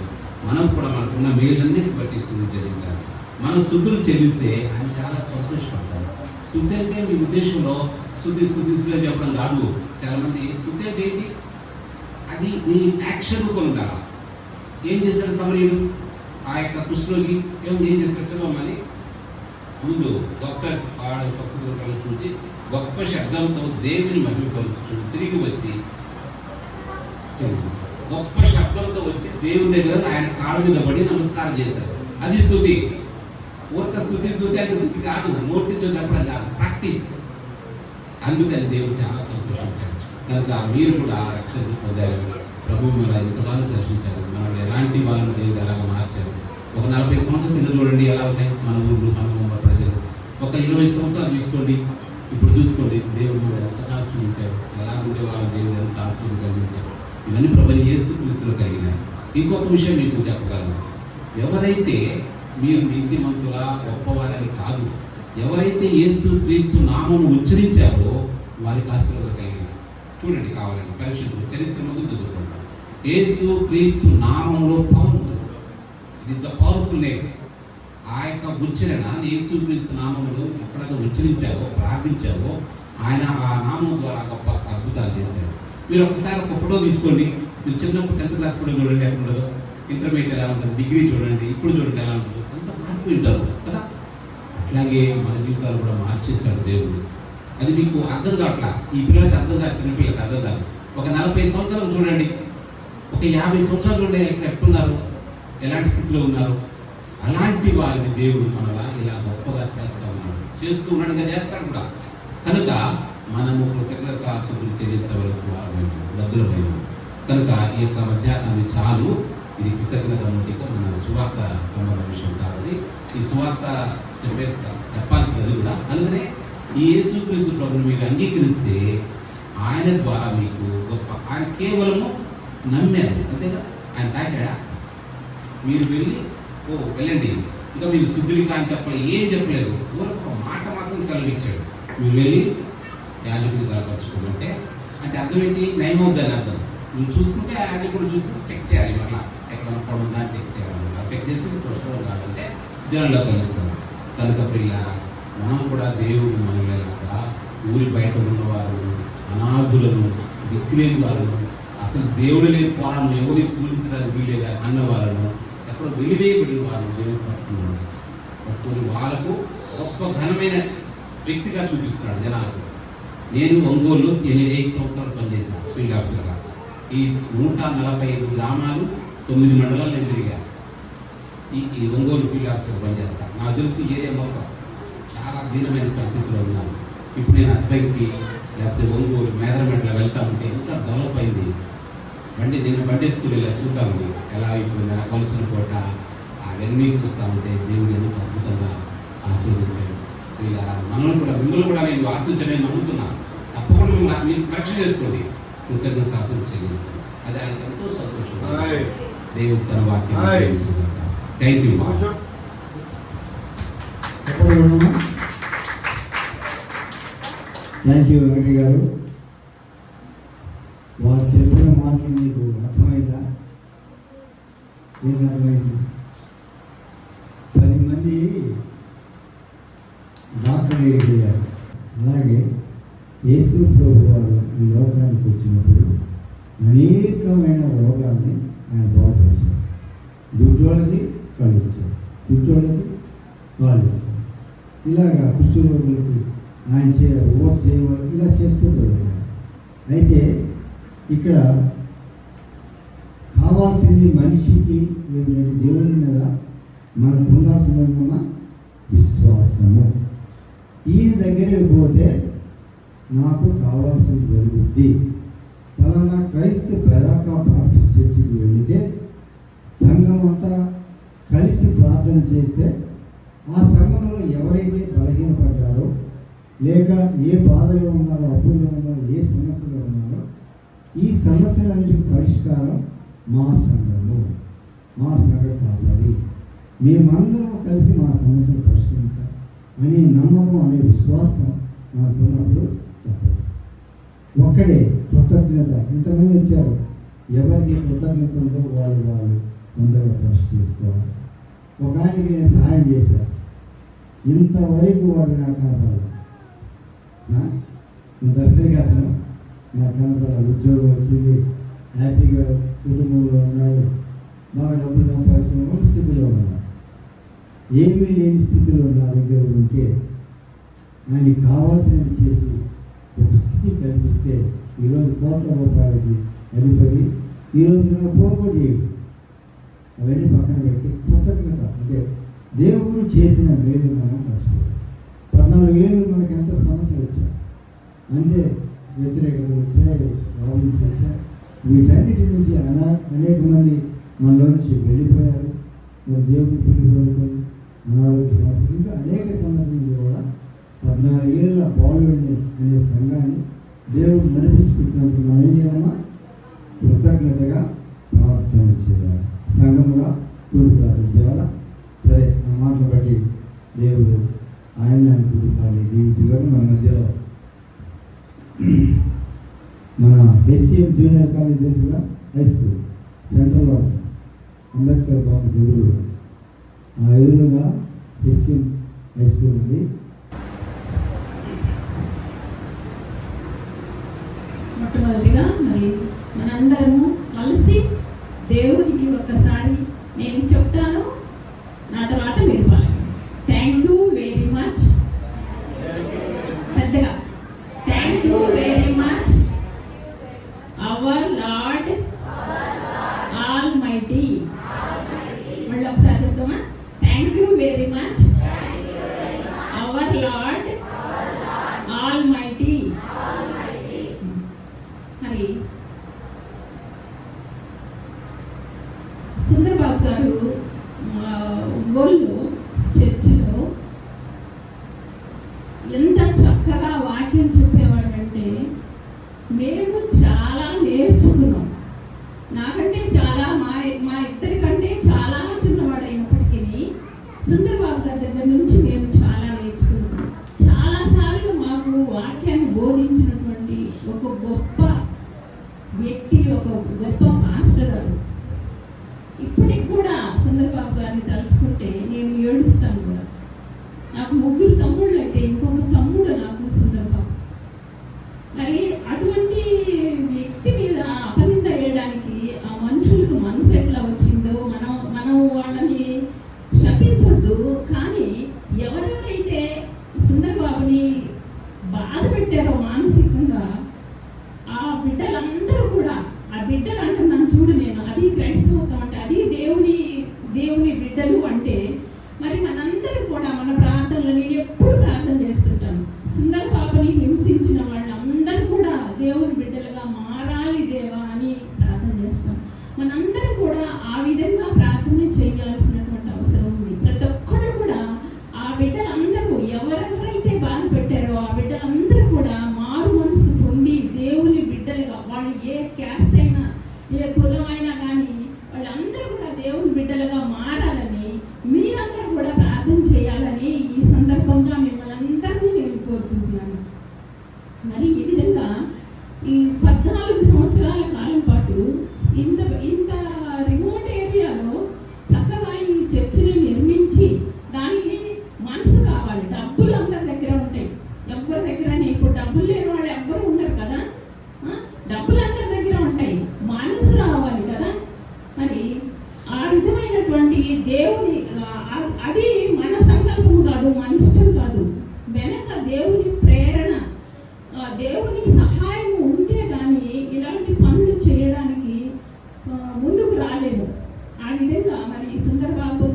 మనం కూడా మనకున్న మేలన్నిటి బట్టి స్తుతులు చెల్లించాలి. మనం స్తుతులు చెల్లిస్తే ఆయన చాలా సంతోషపడతారు. స్తుతి అంటే మీ ఉద్దేశంలో స్తుతిలో చెప్పడం కాదు. చాలామంది స్తుతి అంటే ఏంటి, అది మీ యాక్షన్ రూపంగా. ఏం చేస్తాడు సమరయుడు, ఆ యొక్క కుష్ఠరోగి ఏం చేస్తాడు చదవమని ముందు గొప్ప పక్షులు చూసి గొప్ప శబ్దంతో దేవుని మహిమపరుచు తిరిగి వచ్చి గొప్ప శబ్దంతో వచ్చి దేవుని దగ్గర ఆయన కాళ్ళ మీద పడి నమస్కారం చేశారు. అది స్తుతి. ఊరిక స్తుతి అంటే స్తుతి కాదు, నోటితో చెప్పడం కాదు, ప్రాక్టీస్. అందుకని దేవుడు చాలా సంతోషించాడు. కనుక మీరు కూడా రక్షణ పొందారు, ప్రభు మన ఎంతగానో దర్శించారు, మనం ఎలాంటి వాళ్ళని దేవుడు ఎలాగ మార్చారు. ఒక 40 సంవత్సరాల కింద చూడండి ఎలా ఉంటాయి మన ఊళ్ళు, మన ప్రజలు. ఒక 20 సంవత్సరాలు తీసుకోండి, ఇప్పుడు చూసుకోండి దేవుడు ఎంత ఆశ్రయించారు, ఎలా ఉంటే వాళ్ళ దేవుడు ఎంత ఆశ్రయం కలిగించారు. ఇవన్నీ ప్రభుని యేసుక్రీస్తులో కలిగినాయి. ఇంకొక విషయం మీకు చెప్పగలను, ఎవరైతే మీరు నీతిమంతులా గొప్పవారని కాదు, ఎవరైతే యేసుక్రీస్తు నామము ఉచ్చరించారో వారికి ఆశీర్వాదం కలిగినాయి. చూడండి, కావాలండి పరిశుద్ధ చరిత్ర మొదలు చదువుకుంటాం. యేసుక్రీస్తు నామంలో పవర్ ఉంటుంది. It is the powerful name. ఆ యొక్క ఉచ్చరణ యేసుక్రీస్తు నామములు ఎక్కడైతే ఉచ్చరించావో, ప్రార్థించావో, ఆయన ఆ నామం ద్వారా గొప్ప అద్భుతాలు చేశాడు. మీరు ఒకసారి ఒక ఫోటో తీసుకోండి. మీరు చిన్నప్పుడు 10th క్లాస్ ఫోటో చూడండి ఎక్కడ ఉండదు, ఇంటర్మీడియట్ ఎలా ఉంటుంది, డిగ్రీ చూడండి, ఇప్పుడు చూడండి ఎలా ఉంటుంది, అంత మార్పు ఉంటారు కదా. అట్లాగే మన జీవితాలు కూడా మార్చేశాడు దేవుడు. అది మీకు అర్థం కావట్లా, ఈ పిల్లలకి అర్థం కాదు, చిన్నపిల్లలకి అర్థం కాదు. ఒక 40 సంవత్సరాలు చూడండి, ఒక 50 సంవత్సరాలు చూడండి, ఎక్కడున్నారు, ఎలాంటి స్థితిలో ఉన్నారు. అలాంటి వారిని దేవుడు మనలా ఇలా గొప్పగా చేస్తూ ఉన్నాడు, చేస్తూ ఉన్నాడుగా చేస్తాడు కూడా. కనుక మనము కృతజ్ఞతాస్తుతులు చెల్లించవలసిన దగ్గరమైన కనుక ఈ యొక్క మధ్యాహ్నాన్ని చాలు. ఇది కృతజ్ఞత నోటిగా మన సువార్త సంబంధ విషయం కాబట్టి ఈ సువార్త చెప్పాల్సినది కూడా. అందుకనే ఈ యేసుక్రీస్తు ప్రభువుని మీరు అంగీకరిస్తే ఆయన ద్వారా మీకు గొప్ప, ఆయన కేవలము నమ్మారు అంతేగా, ఆయన తాకాడా, మీరు వెళ్ళి వెళ్ళండి, ఇంకా మీకు శుద్ధులు కానీ చెప్పలేదు, ఏం చెప్పలేదు, ఒక మాట మాత్రం సెలవిచ్చాడు, మీరు వెళ్ళి యాజకుడు కలపరుచుకోమంటే. అంటే అర్థం ఏంటి, నయమవుద్దని అర్థం. నువ్వు చూసుకుంటే యాజకుడు చూసి చెక్ చేయాలి, మళ్ళీ ఎక్కడ పడుందా చెక్ చేయాలి, చెక్ చేసి పురుషుడు కావాలంటే దేవుళ్ళలో కలుస్తాం. కనుక పిల్లారా, మనం కూడా దేవుడు మనలాగా ఊరి బయట ఉన్నవారు, అనాథులను, దిక్కులేని వాళ్ళను, అసలు దేవుడు లేని పోరాటం ఎవరిని పూజించడానికి వీలేదా అన్నవాళ్ళను, ఎక్కడ వెలివేయబడిన వాళ్ళు దేవుడు పట్టుకున్నాడు. పట్టుకుని వాళ్ళకు గొప్ప ఘనమైన వ్యక్తిగా చూపిస్తున్నాడు జనాలకు. నేను ఒంగోలులో 8 సంవత్సరాలు పనిచేశాను ఫీల్డ్ ఆఫీసర్గా. ఈ 145 గ్రామాలు 9 మండలాలు నేను తిరిగాను. ఈ ఒంగోలు ఫీల్డ్ ఆఫీసర్ పనిచేస్తాను. నాకు తెలిసి ఏరియా మొత్తం చాలా దీనమైన పరిస్థితిలో ఉన్నాను. ఇప్పుడు నేను అద్దంకి లేకపోతే ఒంగోలు మేదరమెట్ల వెళ్తా ఉంటే ఇంకా డెవలప్ అయింది. నేను బండి స్కూల్ ఇలా చూద్దాము ఎలా అయిపోయింది, కొలిచిన కోట అవన్నీ చూస్తూ ఉంటే దేవుడు ఎందుకు అద్భుతంగా ఆశీర్వదించాడు. ఇలా మనల్ని కూడా, మిమ్మల్ని కూడా నేను ఆశించడానికి నమ్ముతున్నాను. తప్పకుండా మీరు పరీక్ష చేసుకోండి, కృతజ్ఞతలు చెల్లించాలి. అది ఆయన ఎంతో సంతోషంగా దేవుడు తన వాక్యం. Thank you. Thank you Venkaiah గారు. వారు చెప్పిన మాటలు మీకు అర్థమైందా? ఏం అర్థమైంది? 10 మంది డాక్టర్ దగ్గరికి వెళ్ళారు. అలాగే ప్రభు వారు ఈ లోకానికి వచ్చినప్పుడు అనేకమైన రోగాల్ని ఆయన బాగుపరిచారు. గుడ్డోళ్ళది కళ్ళు ఇచ్చారు, గుడ్డోళ్ళది కాళ్ళు ఇచ్చారు. ఇలాగా కుష్ఠరోగులకి ఆయన సేవలు ఇలా చేస్తూ పోయారు. అయితే ఇక్కడ కావాల్సింది మనిషికి దేవుని మీద మనకు ఉండాల్సిన విశ్వాసము. ఈయన దగ్గరికి పోతే నాకు కావాల్సింది జరుగుద్ది. ఫలానా క్రైస్తవ బెరాకా బాప్టిస్ట్ చర్చికి వెళితే సంఘం అంతా కలిసి ప్రార్థన చేస్తే ఆ సంఘంలో ఎవరైతే బలహీనపడ్డారో, లేక ఏ బాధలో ఉన్నారో, అప్పుల్లో ఉన్నారో, ఏ సమస్యలో ఉన్నారో, ఈ సమస్యలన్నిటికీ పరిష్కారం మా సంఘము, మా సంఘ కావాలి. మేమందరం కలిసి మా సమస్యలు పరిష్కరించాలి అనే నమ్మకం, అనే విశ్వాసం మనకున్నప్పుడు తప్పదు. ఒక్కడే కృతజ్ఞత. ఇంతమంది వచ్చారు, ఎవరికి కృతజ్ఞత ఉందో వాళ్ళు తొందరగా ప్రశ్న చేసుకోవాలి. ఒక ఆయనకి నేను సహాయం చేశాను, ఇంతవరకు వాడు నాకు కనపడాలి. ఇంతవరకు అతను నాకు కనపడాలి. ఉద్యోగం వచ్చింది, హ్యాపీగా కుటుంబంలో ఉన్నాడు, బాగా డబ్బులు సంపాదించుకున్న స్థితిలో ఉన్నాడు. ఏమీ లేని స్థితిలో నా దగ్గర ఉంటే ఆయనకి కావాల్సినవి చేసి ఒక స్థితి కల్పిస్తే ఈరోజు కోట్ల రూపాయలకి అధిపతి, ఈరోజు నాకు పోగొట్టి అవన్నీ పక్కన పెట్టి కృతజ్ఞత. అంటే దేవుడు చేసిన మేలు మనం మర్చిపోయాం. 14 ఏళ్ళు మనకి ఎంతో సమస్యలు వచ్చాయి, అంతే వ్యతిరేకతలు వచ్చాయి, ప్రాబ్లమ్స్ వచ్చాయి. వీటన్నిటి నుంచి అనేక మంది మనలో నుంచి వెళ్ళిపోయారు. మరి దేవుడి పిల్లలు అనారోగ్య సమస్యలు, ఇంకా అనేక సమస్యల నుంచి కూడా 14 ఏళ్ళ బాలుడిని అనే సంఘాన్ని దేవుడు నడిపించుకుంటున్నందుకు మనం ఏం చేయాలన్నా కృతజ్ఞతగా ప్రార్థన చేయాలి, సంఘముగా కూడి ప్రార్థన చేయాలా. సరే, ఆ మాటలు బట్టి దేవుడు ఆయన కుటుంబాన్ని దీవించగలరు. మన మధ్యలో మన ఎస్సీఎం జూనియర్ కాలేజ్ తెలుసుగా, హై స్కూల్ సెంట్రల్లో అంబేద్కర్ బాబు ఎదురు, ఆ ఎదురుగా ఎస్సీఎం హై స్కూల్ ఉంది. మొట్టమొదటిగా మరి మనందరము కలిసి దేవునికి ఒకసారి నేను చెప్తాను, నా తర్వాత మీరు పాలండి. Thank you very much. పెద్దగా thank you very much our Lord Almighty. మళ్ళీ ఒకసారి చెప్తామా? Thank you very much our Lord Almighty. మరి సుందరబాబు గారు ఒంగోలు చర్చిలో ఎంత చక్కగా వాక్యం చెప్పేవాడంటే మేము చాలా నేర్చుకున్నాం. నాకంటే చాలా మా ఇద్దరికంటే చాలా చిన్నవాడైనప్పటికీ సుందరబాబు గారి దగ్గర నుంచి మేము చాలా నేర్చుకున్నాం. చాలాసార్లు మాకు వాక్యాన్ని బోధించినటువంటి ఒక గొప్ప వ్యక్తి, ఒక గొప్ప మాస్టర్ గారు. ఇప్పటికి కూడా సుందరబాబు గారిని తలుచుకుంటే నేను ఏడుస్తాను కూడా. నాకు 3 తమ్ముళ్ళు అయితే ఇంకొక తమ్ముడు నాకు సుందరబాబు. మరి అటువంటి వ్యక్తి మీద అపనింద వేయడానికి ఆ మనుషులకు మనసు ఎట్లా వచ్చిందో మనం వాళ్ళని శపించొద్దు. కానీ ఎవరెవరైతే సుందరబాబుని బాధ పెట్టారో మానసికంగా, ఆ బిడ్డలందరూ కూడా, ఆ బిడ్డలు అంటున్నాను చూడు నేను, అది క్రైస్తవత్వం అంటే, అది దేవుని బిడ్డలు అంటే, మరి మనందరూ కూడా మన ప్రార్థనలు నేను ఎప్పుడు ప్రార్థన చేస్తుంటాను. సుందరబాబుని హింసించిన వాళ్ళందరూ కూడా దేవుని బిడ్డలుగా మారాలి దేవా అని ప్రార్థన చేస్తాం. మనందరూ కూడా ఆ విధంగా ప్రార్థన చేయాల్సినటువంటి అవసరం ఉంది. ప్రతి ఒక్కరు కూడా ఆ బిడ్డలందరూ ఎవరెవరైతే బాధ పెట్టారో ఆ బిడ్డలందరూ కూడా మారు మనసు పొంది దేవుని బిడ్డలుగా, వాళ్ళు ఏ క్యాస్ట్ అయినా ఏ కులమైనా కానీ వాళ్ళందరూ కూడా దేవుని బిడ్డలుగా మారాలని మీరందరూ కూడా ప్రార్థన చేయాలని ఈ సందర్భంగా మిమ్మల్ని అందరినీ నేను కోరుకుంటున్నాను. మరి ఈ విధంగా ఈ 14 సంవత్సరాల కాలం పాటు ఇంత మరి ఆ విధమైనటువంటి దేవుని అది మన సంకల్పం కాదు, మన ఇష్టం కాదు. వెనక దేవుని ప్రేరణ, దేవుని సహాయం ఉంటే కానీ ఇలాంటి పనులు చేయడానికి ముందుకు రాలేము. ఆ విధంగా మరి సుందర్ బాబు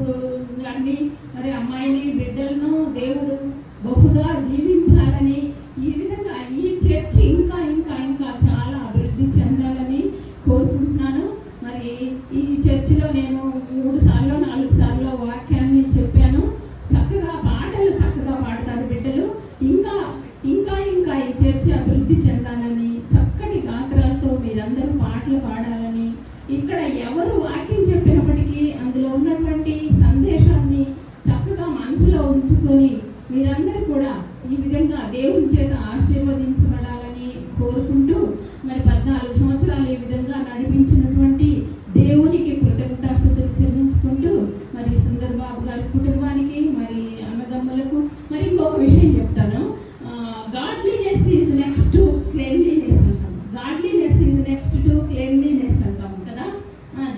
గారిని, మరి అమ్మాయిని, బిడ్డలను దేవుడు బహుగా దీవించాలని, ఈ విధంగా ఈ చర్చ్ ఇంకా ఇంకా ఇంకా చాలా అభివృద్ధి చెందాలని కోరుకుంటున్నాను. మరి ఈ చర్చిలో నేను 3 సార్లు 4 సార్లు వాక్యాన్ని చెప్పాను. చక్కగా పాటలు చక్కగా పాడతారు బిడ్డలు. ఇంకా ఇంకా ఇంకా ఈ చర్చ్ అభివృద్ధి చెందాలని, చక్కటి గాత్రాలతో మీరందరూ పాటలు పాడాలని, ఇక్కడ ఎవరు వాక్యం చెప్పినప్పటికీ అందులో ఉన్నటువంటి సందేశాన్ని చక్కగా మనసులో ఉంచుకొని మీరందరూ కూడా ఈ విధంగా దేవుని చేత ఆశీర్వదించబడాలని కోరుకుంటూ, మరి 14 సంవత్సరాలు ఈ విధంగా నడిపించినటువంటి దేవునికి కృతజ్ఞతాస్తుతులు చెల్లించుకుంటూ, మరి సుందర్ బాబు గారి కుటుంబానికి, మరి అన్నదమ్ములకు, మరి ఇంకొక విషయం చెప్తాను. Godliness is next to cleanliness అంటాం. Godliness is next to cleanliness అంటాం కదా.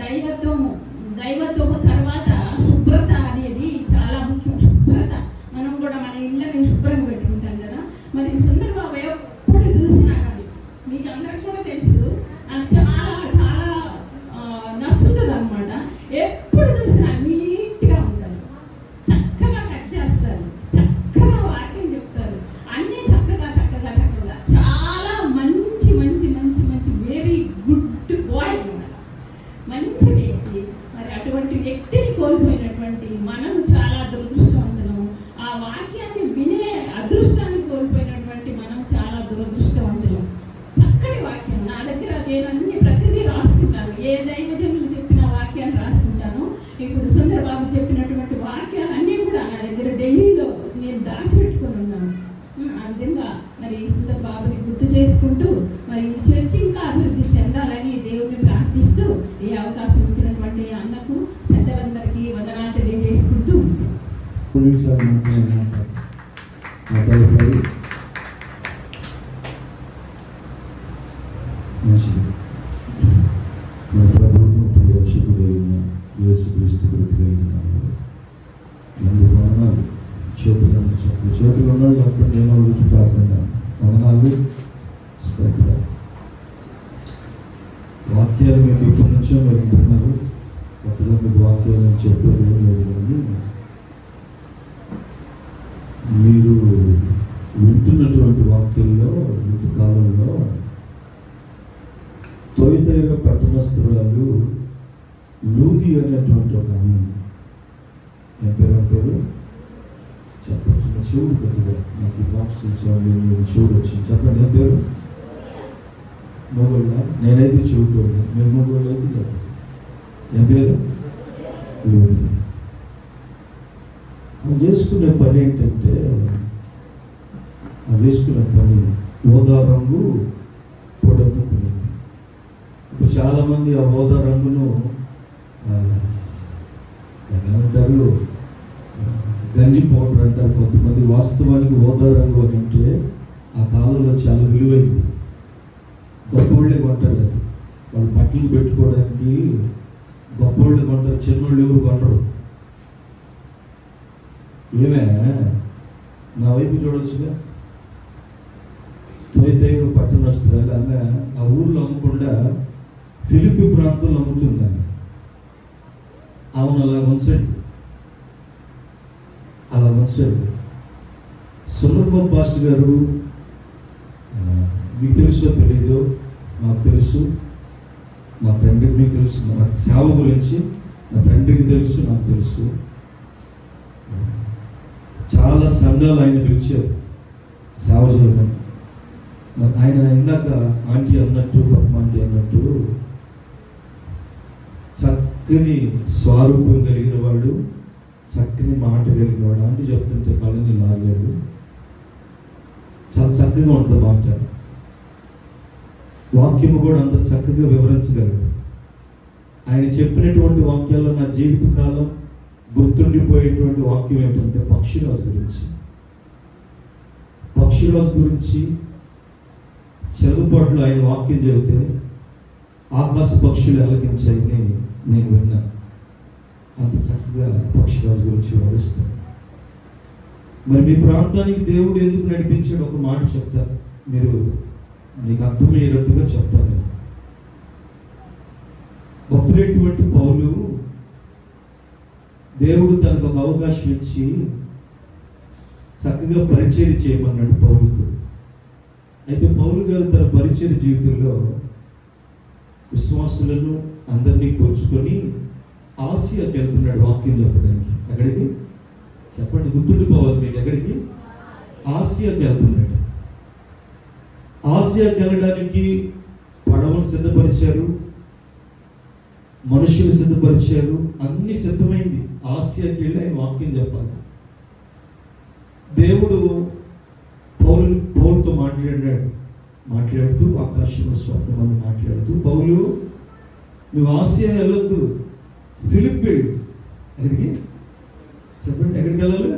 దైవత్వము తర్వాత శుభ్రత అనేది చాలా ముఖ్యం. శుభ్రత, మనం కూడా మన ఇళ్ళని శుభ్రంగా పెట్టుకుంటాం కదా. మరి సుందర్ బాబు ఎప్పుడు చూసినా కానీ, మీకు అందరికీ కూడా తెలుసు, చాలా చాలా నచ్చుతుంది అనమాట. ఎప్పుడు చూసినా నీట్గా ఉంటారు, చక్కగా కట్ చేస్తారు, చక్కగా వాక్యం చెప్తారు, అన్నీ చక్కగా చక్కగా చక్కగా చాలా మంచి మంచి మంచి మంచి వెరీ గుడ్ బాయ్ అన్నమాట, మంచి వ్యక్తి. మరి అటువంటి వ్యక్తిని కోల్పోయినటువంటి మనము చాలా దురదృష్టవంతులము. ఆ వాక్యాన్ని వినే అదృష్టాన్ని కోల్పోయినటువంటి మనం చాలా దురదృష్టవంతులం. చక్కటి వాక్యం నా దగ్గర, నేను అన్ని ప్రతిదీ రాసుకుంటాను. ఏ దైవజనులు చెప్పిన వాక్యాన్ని రాసుకుంటాను. ఇప్పుడు సుందర్ బాబు చెప్పినటువంటి వాక్యాలు అన్నీ కూడా నా దగ్గర డైరీలో నేను దాచిపెట్టుకొని ఉన్నాను. ఆ విధంగా మరి సుందర్ బాబుని గుర్తు చేసుకుంటూ, మరి ఈ చర్చ్ ఇంకా అభివృద్ధి చెందాలని దేవుడిని ప్రార్థిస్తూ, ఈ అవకాశం ఇచ్చినటువంటి అన్నకు, పెద్దలందరికీ వందనాలు తెలియజేసుకుంటూ చేతులు ఉన్నాడు కాబట్టి నేను గురించి ప్రార్థన వందనాలు. వాక్యాలు మీకు ఎప్పటి నుంచో మీరు వింటున్నారు. కొత్తగా మీకు వాక్యాలు నేను చెప్పేది ఏం లేదు, కానీ మీరు వింటున్నటువంటి వాక్యాల్లో ఇంతకాలంలో తొయితైర పట్టణస్థురాలు లూది అనేటువంటి ఒక ఆమె ఉంది. ఏం పేరు చెప్పండి. చూడు కొద్దిగా నాకు బాక్సెస్ వాళ్ళు చూడొచ్చు. చెప్పండి, ఏం పేరు? మొగోళ్ళ? నేనైతే చూడకూడదు, మీరు మొగోళ్ళు అయితే చెప్పండి. ఏం పేరు? లూది. అది చేసుకునే పని ఏంటంటే, అది చేసుకునే పని ఓదా రంగు పొడవుకునేది. ఇప్పుడు చాలామంది ఆ ఓదా రంగును ఏమంటారు, గంజి పౌడర్ అంటారు కొంతమంది. వాస్తవానికి ఓదా రంగు అని అంటే ఆ కాలంలో చాలా విలువైంది. గొప్పోళ్ళే కొంటారు అది. వాళ్ళు బట్టలు పెట్టుకోవడానికి గొప్పోళ్ళు కొంటారు, చిన్నోళ్ళు ఎవరు కొనరు. ఏమే నా వైపు చూడవచ్చుగా. తొయితైర పట్టణస్థురాలు ఆమె ఆ ఊర్లో అమ్మకుండా ఫిలిప్పి ప్రాంతంలో అమ్ముతుంది. ఆమెను అలా ఉంచండి, అలా ఉంచండి. సుందర్ బాబు పాస్టర్ గారు, మీకు తెలుసో తెలీదో నాకు తెలుసు, మా తండ్రికి మీకు తెలుసు. మా సేవ గురించి నా తండ్రికి తెలుసు, నాకు తెలుసు. చాలా సంఘాలు ఆయన పిలిచారు సేవ చేయమని. ఆయన ఇందాక ఆంటీ అన్నట్టు, పద్మ ఆంటీ అన్నట్టు, చక్కని స్వరూపం కలిగిన వాడు, చక్కని మాట కలిగిన వాడు. ఆంటీ చెప్తుంటే కళ్ళని లాగలేదు. చాలా చక్కగా ఉంటుంది మాట. వాక్యము కూడా అంత చక్కగా వివరించగలడు. ఆయన చెప్పినటువంటి వాక్యాల్లో నా జీవితకాలం గుర్తుండిపోయేటువంటి వాక్యం ఏంటంటే పక్షిరాజు గురించి. పక్షిరాజు గురించి చెరువుపాట్లు ఆయన వాక్యం చెబితే ఆకాశ పక్షులు ఎలకించాయని నేను చక్కగా పక్షిరాజు గురించి వివరిస్తారు. మరి మీ ప్రాంతానికి దేవుడు ఎందుకు నడిపించాడు ఒక మాట చెప్తారు, మీరు మీకు అర్థమయ్యేటట్టుగా చెప్తాను. భక్తుడైనటువంటి పౌలు దేవుడు తనకు ఒక అవకాశం ఇచ్చి చక్కగా పరిచయం చేయమన్నాడు పౌలుకు. అయితే పౌలు గారు తన పరిచయ జీవితంలో విశ్వాసులను అందరినీ కూర్చుకొని ఆసియాకి వెళ్తున్నాడు వాక్యం చెప్పడానికి. ఎక్కడికి చెప్పండి, గుర్తుండిపోవాలి మీకు. ఎక్కడికి? ఆసియాకి వెళ్తున్నాడు. ఆసియాకి వెళ్ళడానికి పడవలు సిద్ధపరిచారు, మనుషులు సిద్ధపరిచారు, అన్ని సిద్ధమైంది. ఆసియాకి వెళ్ళి ఆయన వాక్యం చెప్పాలి. దేవుడు పౌలుతో మాట్లాడుతూ ఆకాశంలో స్వప్నం మాట్లాడుతూ, పౌలు నువ్వు ఆసియా వెళ్ళొద్దు, ఫిలిప్ వెళ్ళు. ఎక్కడికి చెప్పండి, ఎక్కడికి వెళ్ళాలి?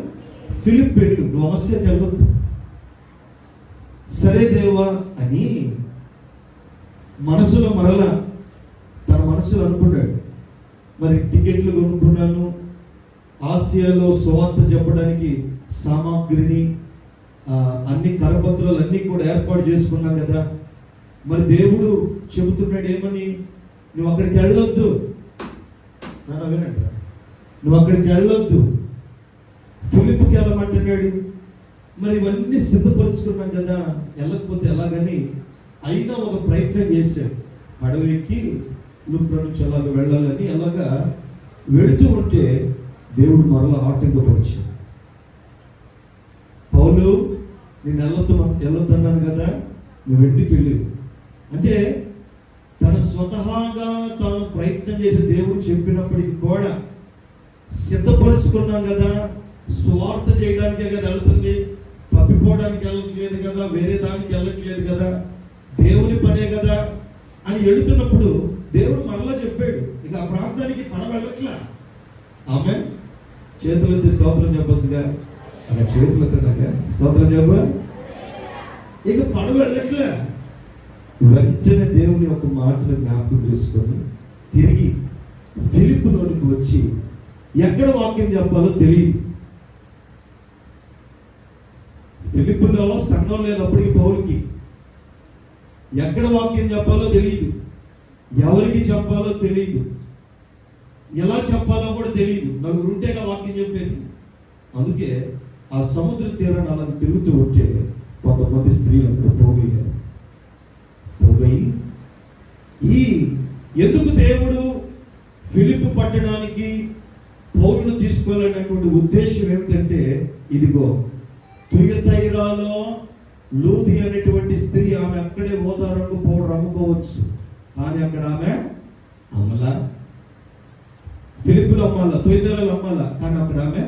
ఫిలిప్ వెళ్ళు, నువ్వు ఆసియాకి వెళ్ళొద్దు. సరే దేవా అని మనసులో మరలా తన మనసులో అనుకున్నాడు. మరి టికెట్లు కొనుక్కున్నాను, ఆసియాలో సువార్త చెప్పడానికి సామాగ్రిని అన్ని కరపత్రాలు అన్నీ కూడా ఏర్పాటు చేసుకున్నాం కదా. మరి దేవుడు చెబుతున్నాడు ఏమని, నువ్వు అక్కడికి వెళ్ళొద్దు. వినంట, నువ్వు అక్కడికి వెళ్ళొద్దు, ఫిలిప్కి వెళ్ళమంటున్నాడు. మరి ఇవన్నీ సిద్ధపరుచుకున్నాం కదా, వెళ్ళకపోతే ఎలాగని అయినా ఒక ప్రయత్నం చేశాడు. పడవ ఎక్కి లుప్ర నుంచి అలాగ వెళ్ళాలని అలాగా వెళుతూ ఉంటే దేవుడు మరలా ఆటంకపరిచాడు. పౌలు నేను వెళ్ళొద్దన్నాను కదా, నువ్వు ఎందుకు వెళ్ళి అంటే తన స్వతహాగా తాను ప్రయత్నం చేసి దేవుడు చెప్పినప్పటికీ కూడా సిద్ధపరుచుకున్నాం కదా, స్వార్థ చేయడానికే కదా వెళ్తుంది, తప్పిపోవడానికి వెళ్ళట్లేదు కదా, వేరే దానికి వెళ్ళట్లేదు కదా, దేవుని పనే కదా అని వెళుతున్నప్పుడు దేవుడు మరలా చెప్పాడు, ఇక ఆ ప్రాంతానికి పడవ వెళ్ళట్లా. ఆమె చేతులెత్తి స్తోత్రం చెప్పొచ్చుగా, అలా చేతులెత్తాక స్తోత్రం చెప్ప. ఇక పడవ వెళ్ళట్లే. వెంటనే దేవుని యొక్క మాటలు జ్ఞాపకం చేసుకొని తిరిగి ఫిలిప్పులోనికి వచ్చి ఎక్కడ వాక్యం చెప్పాలో తెలియదు. ఫిలిప్పులో సంఘం లేదు అప్పటికి పౌలుకి. ఎక్కడ వాక్యం చెప్పాలో తెలియదు, ఎవరికి చెప్పాలో తెలియదు, ఎలా చెప్పాలో కూడా తెలియదు. నలుగురు ఉంటేగా వాక్యం చెప్పేది. అందుకే ఆ సముద్ర తీరాన్ని అలా తిరుగుతూ ఉంటే కొంతమంది స్త్రీలు అక్కడ పోగయ్యారు. ఎందుకు దేవుడు ఫిలిప్పు పట్టణానికి పౌలును తీసుకెళ్ళినటువంటి ఉద్దేశం ఏమిటంటే, ఇదిగో తుయతైరాలో లూది అనేటువంటి స్త్రీ, ఆమె అక్కడే ఓదా రంగు పౌడర్ అమ్ముకోవచ్చు, కానీ అక్కడ ఆమె అమ్మలా. ఫిలిప్పులు అమ్మాల, తుయతైరాలు అమ్మాల, కానీ అక్కడ ఆమె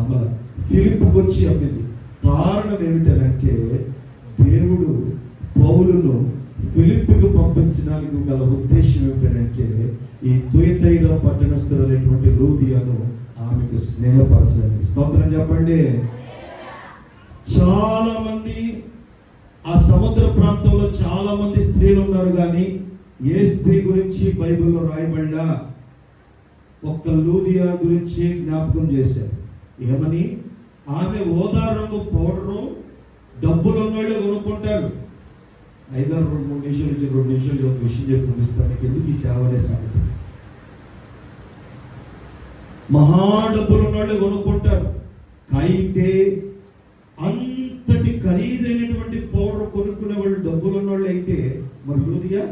అమ్మల. ఫిలిప్పుకి వచ్చి అమ్మింది. కారణం ఏమిటంటే దేవుడు పౌలును ఫిలిప్పుకు పంపించడానికి గల ఉద్దేశం ఏమిటంటే, ఈ తుయతైరా పట్టణస్థులైనటువంటి లూదియాను ఆమెకు స్నేహపరచాలి. స్తోత్రం చెప్పండి. చాలా మంది ఆ సముద్ర ప్రాంతంలో చాలా మంది స్త్రీలు ఉన్నారు, కానీ ఏ స్త్రీ గురించి బైబిల్లో రాయబడ్డా ఒక్క లూదియా గురించి జ్ఞాపకం చేశారు. ఏమని? ఆమె ఓదా రంగు పౌడరు డబ్బులు ఉన్నవాళ్ళు కొనుక్కుంటారు. 5-3 నిమిషాలు నుంచి 2 నిమిషాలు ఒక విషయం చెప్పి పంపిస్తాను. ఎందుకు ఈ సేవ అనే సంగతి? మహా డబ్బులు ఉన్నవాళ్ళు కొనుక్కుంటారు. అయితే అంతటి ఖరీదైనటువంటి పౌడర్ కొనుక్కునే వాళ్ళు డబ్బులు ఉన్నవాళ్ళు అయితే మరి లూదియా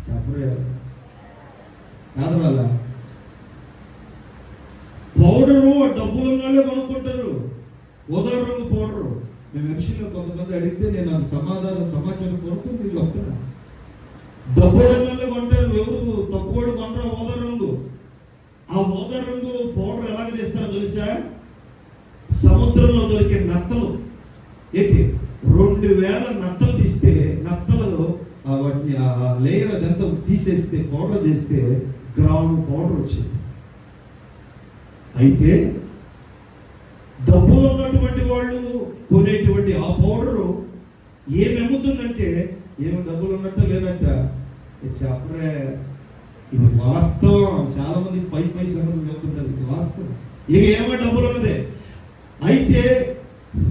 చెప్పరే కాదు. పౌడరు డబ్బులు ఉన్నవాళ్ళే కొనుక్కుంటారు. ఉదాహరణకు పౌడరు మేము విషయంలో కొంతమంది అడిగితే నేను అది సమాచారం కొరకు మీరు చెప్తున్నా. డబ్బులు ఉన్నవాళ్ళే కొంటారు. ఎవరు తక్కువ కొంటారు ఓదారంగు. ఆ ఓదారంగు పౌడర్ ఎలాగ చేస్తారో తెలుసా? సముద్రంలో దొరికే నత్తలు ఏంటి 2000 నత్తలు తీస్తే, నత్తలలో వాటిని ఆ లేయర్ అదంతా తీసేస్తే పౌడర్ చేస్తే గ్రాము పౌడర్ వచ్చింది. అయితే డబ్బులు ఉన్నటువంటి వాళ్ళు కొనేటువంటి ఆ పౌడరు ఏమి అమ్ముతుందంటే, ఏమి డబ్బులు ఉన్నట్టు లేనట్ట చెప్పరే ఇది వాస్తవం. చాలా మంది పై సంగతులు చెప్తుంటారు, ఇది వాస్తవం. ఇక ఏమో డబ్బులు ఉన్నదే. అయితే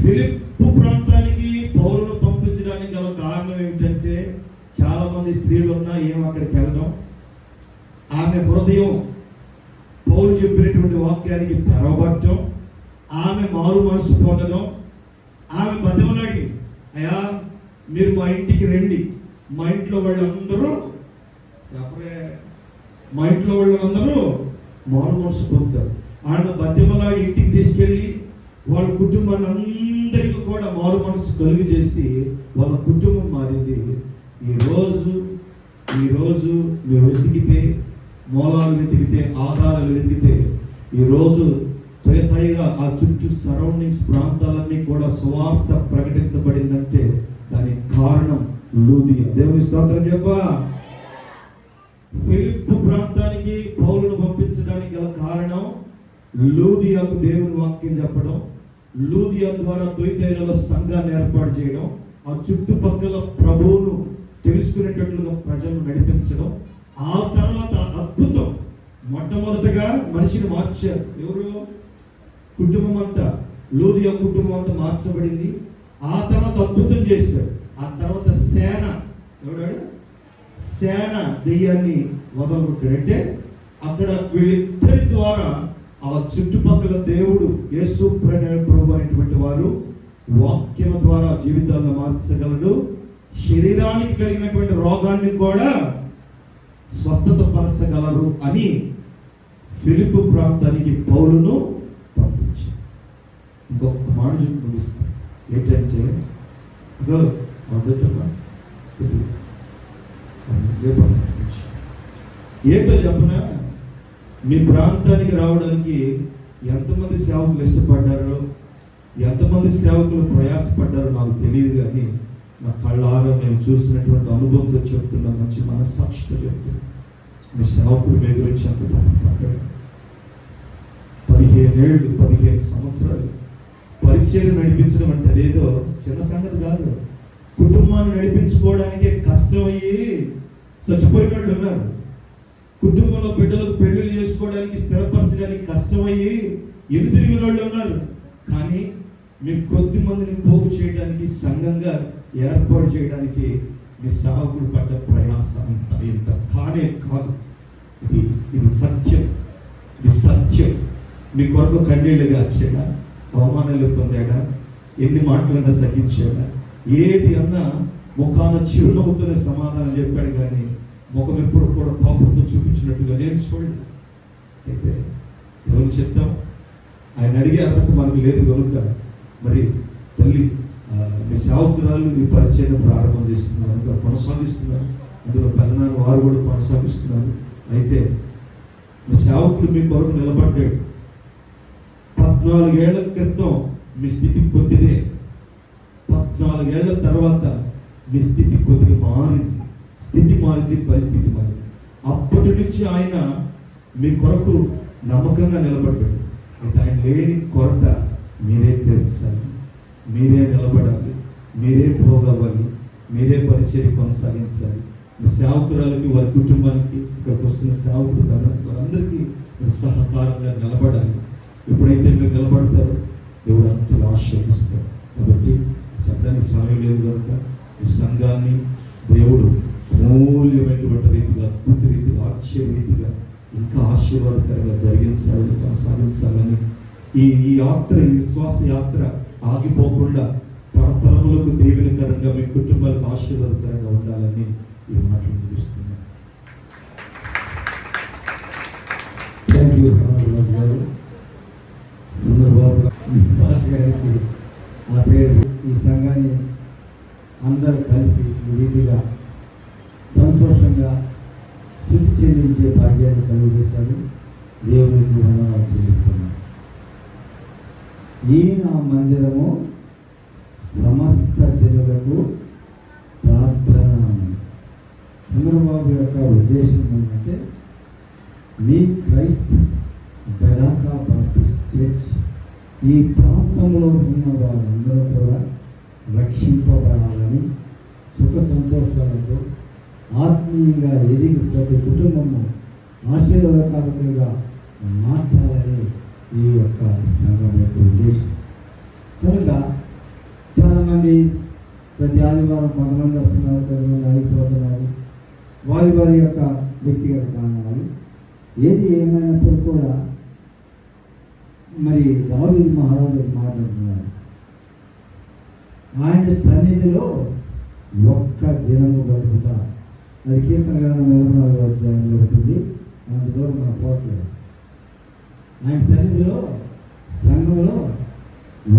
ఫిలిప్పు ప్రాంతానికి పౌలును పంపించడానికి గల కారణం ఏంటంటే, చాలా మంది స్త్రీలు ఉన్నా ఏం అక్కడికి వెళ్ళడం, ఆమె హృదయం పౌలు చెప్పినటువంటి వాక్యానికి తెరవబడటం, ఆమె మారు మనసు పొందడం. ఆమె బతిమలాడి, అయ్యా మీరు మా ఇంటికి రండి, మా ఇంట్లో వాళ్ళందరూ మారు మనసు పొందుతారు. ఆమె బతిమలాడి ఇంటికి తీసుకెళ్ళి వాళ్ళ కుటుంబాన్ని అందరికీ కూడా మారు మనసు కలుగు చేసి వాళ్ళ కుటుంబం మారింది. ఈరోజు మీరు వెతికితే, మూలాలు వెతికితే, ఆధారాలు వెతికితే, ఈరోజు తొయతైగా ఆ చుట్టూ సరౌండింగ్స్ ప్రాంతాలన్నీ కూడా సువార్త ప్రకటించబడిందంటే దానికి కారణం లూదియా. దేవుని స్తోత్రం చెప్పా. ఫిలిప్పు ప్రాంతానికి పౌలును పంపించడానికి గల కారణం లూదియాకు దేవుని వాక్యం చెప్పడం, లూదియా ద్వారా తొయతైరలో సంఘాన్ని ఏర్పాటు చేయడం, ఆ చుట్టుపక్కల ప్రభువును తెలుసుకునేటట్లుగా ప్రజలను నడిపించడం. ఆ తర్వాత అద్భుతం, మొట్టమొదటిగా మనిషిని మార్చారు. ఎవరు? కుటుంబం అంతా, లూదియా కుటుంబం అంతా మార్చబడింది. ఆ తర్వాత అద్భుతం చేశాడు. ఆ తర్వాత సేన, ఎవడాడు? సేన దెయ్యాన్ని వదలగొట్టాడు. అంటే అక్కడ వీళ్ళిద్దరి ద్వారా ఆ చుట్టుపక్కల దేవుడు యేసు ప్రభు అనేటువంటి వారు వాక్యం ద్వారా జీవితాలను మార్చగలడు. శరీరానికి కలిగినటువంటి రోగాన్ని కూడా స్వస్థత పరచగలరు అని ఫిలిప్పు ప్రాంతానికి పౌలును పంపించారు. ఇంకొక మాట ముగిస్తాను. ఏంటంటే ఏంటో చెప్పనా, మీ ప్రాంతానికి రావడానికి ఎంతమంది సేవకులు ఇష్టపడ్డారో, ఎంతమంది సేవకులు ప్రయాసపడ్డారో నాకు తెలియదు, కానీ నా కళ్ళారా నేను చూసినటువంటి అనుభవంతో చెప్తున్నా, మంచి మనస్సాక్షితో చెప్తున్నా. మీ సేవకుడు మీ గురించి అంత పడ్డాడు. 15 సంవత్సరాలు పరిచయం నడిపించడం అంటే అదేదో చిన్న సంగతి కాదు. కుటుంబాన్ని నడిపించుకోవడానికే కష్టమయ్యి చచ్చిపోయిన వాళ్ళు ఉన్నారు. కుటుంబంలో బిడ్డలకు పెళ్లిళ్ళు చేసుకోవడానికి, స్థిరపరచడానికి కష్టమయ్యి ఎదురుతిరిగిన వాళ్ళు ఉన్నారు. కానీ మీరు కొద్ది మందిని పోగు చేయడానికి, సంఘంగా ఏర్పాటు చేయడానికి మీ సేవకుడు పడ్డ ప్రయాసం ఇంత కానే కాదు. ఇది సత్యం, ఇది సత్యం. మీ కొరకు కన్నీళ్ళుగా వచ్చాడా, అవమానాలు పొందాడా, ఎన్ని మాటలన్నా సహించాడా, ఏది అన్నా ముఖాన చిరునవ్వుతోనే సమాధానం చెప్పాడు, కానీ ముఖం ఎప్పుడు కూడా కోపంతో చూపించినట్టుగా నేను చూడలేదు. అయితే ఎవరు చెప్తాం, ఆయన అడిగే అర్హత మనకు లేదు కనుక మరి తల్లి మీ సేవకురాలు మీ పరిచయం ప్రారంభం చేస్తున్నారు కనుక కొనసాగిస్తున్నారు. అందులో పెద్దనాన్న వారు కూడా కొనసాగిస్తున్నారు. అయితే మీ సేవకుడు మీ కొరకు నిలబడ్డాడు. 14 ఏళ్ల క్రితం మీ స్థితి కొద్దిదే, 14 ఏళ్ల తర్వాత మీ స్థితి కొద్దిగా మారింది. స్థితి మారింది, పరిస్థితి మారింది. అప్పటి నుంచి ఆయన మీ కొరకు నమ్మకంగా నిలబడ్డాడు. అయితే ఆయన లేని కొరత మీరే తెలుసాలి, మీరే నిలబడాలి, మీరే భోగవ్వాలి, మీరే పరిచయం కొనసాగించాలి. మీ సేవకురాలకి, వారి కుటుంబానికి, ఇక్కడికి వస్తున్న సేవకుడు అందరికీ సహకారంగా నిలబడాలి. ఎప్పుడైతే మీరు నిలబడతారో దేవుడు అంతలో ఆశీర్వదిస్తారు. కాబట్టి చెప్పడానికి సమయం లేదు కనుక ఈ సంఘాన్ని దేవుడు మూల్యమైనటువంటి రీతిగా, అద్భుత రీతిగా, ఆశ్చర్య రీతిగా ఇంకా ఆశీర్వాదకరంగా జరిగించాలని, కొనసాగించాలని, ఈ యాత్ర, ఈ విశ్వాస యాత్ర ఆగిపోకుండా తరతరములకు దీవెనకరంగా, మీ కుటుంబాలకు ఆశీర్వాదకరంగా ఉండాలని ఈ మాటలు ముగిస్తున్నాను. థ్యాంక్ యూ గారు. సుందరబాబు బాస్ గారికి ఆ పేరు ఈ సంఘాన్ని అందరూ కలిసి ఈ రీతిగా సంతోషంగా స్థుతి చెల్లించే భాగ్యాన్ని కలుగజేశాడు. దేవునికి వందనాలు చెల్లిస్తున్నాను. ఈయన మందిరము సమస్త జనులకు ప్రార్థన. చంద్రబాబు యొక్క ఉద్దేశం ఏంటంటే మీ క్రైస్త బెరాకా బాప్టిస్ట్ చర్చ్ ఈ ప్రాంతంలో ఉన్న వాళ్ళందరూ కూడా రక్షింపబడాలని, సుఖ సంతోషాలతో ఆత్మీయంగా ఎదిగి ప్రతి కుటుంబము ఆశీర్వాదకారకులుగా మార్చాలని ఈ యొక్క సంఘం యొక్క ఉద్దేశం. కనుక చాలామంది ప్రతి ఆదివారం కొంతమంది వస్తున్నారు, కొంతమంది ఆగిపోతున్నారు. వారి వారి యొక్క వ్యక్తిగత కారణాలు ఏది ఏమైనప్పుడు కూడా మరి దావీదు మహారాజు మాట్లాడుతున్నారు, ఆయన సన్నిధిలో ఒక్క దినము గడుపుతా. అది కీర్తన గ్రంథం 24వ అధ్యాయంలో ఉంటుంది. అందులో మనం పోవట్లేదు. ఆయన సన్నిధిలో సంఘంలో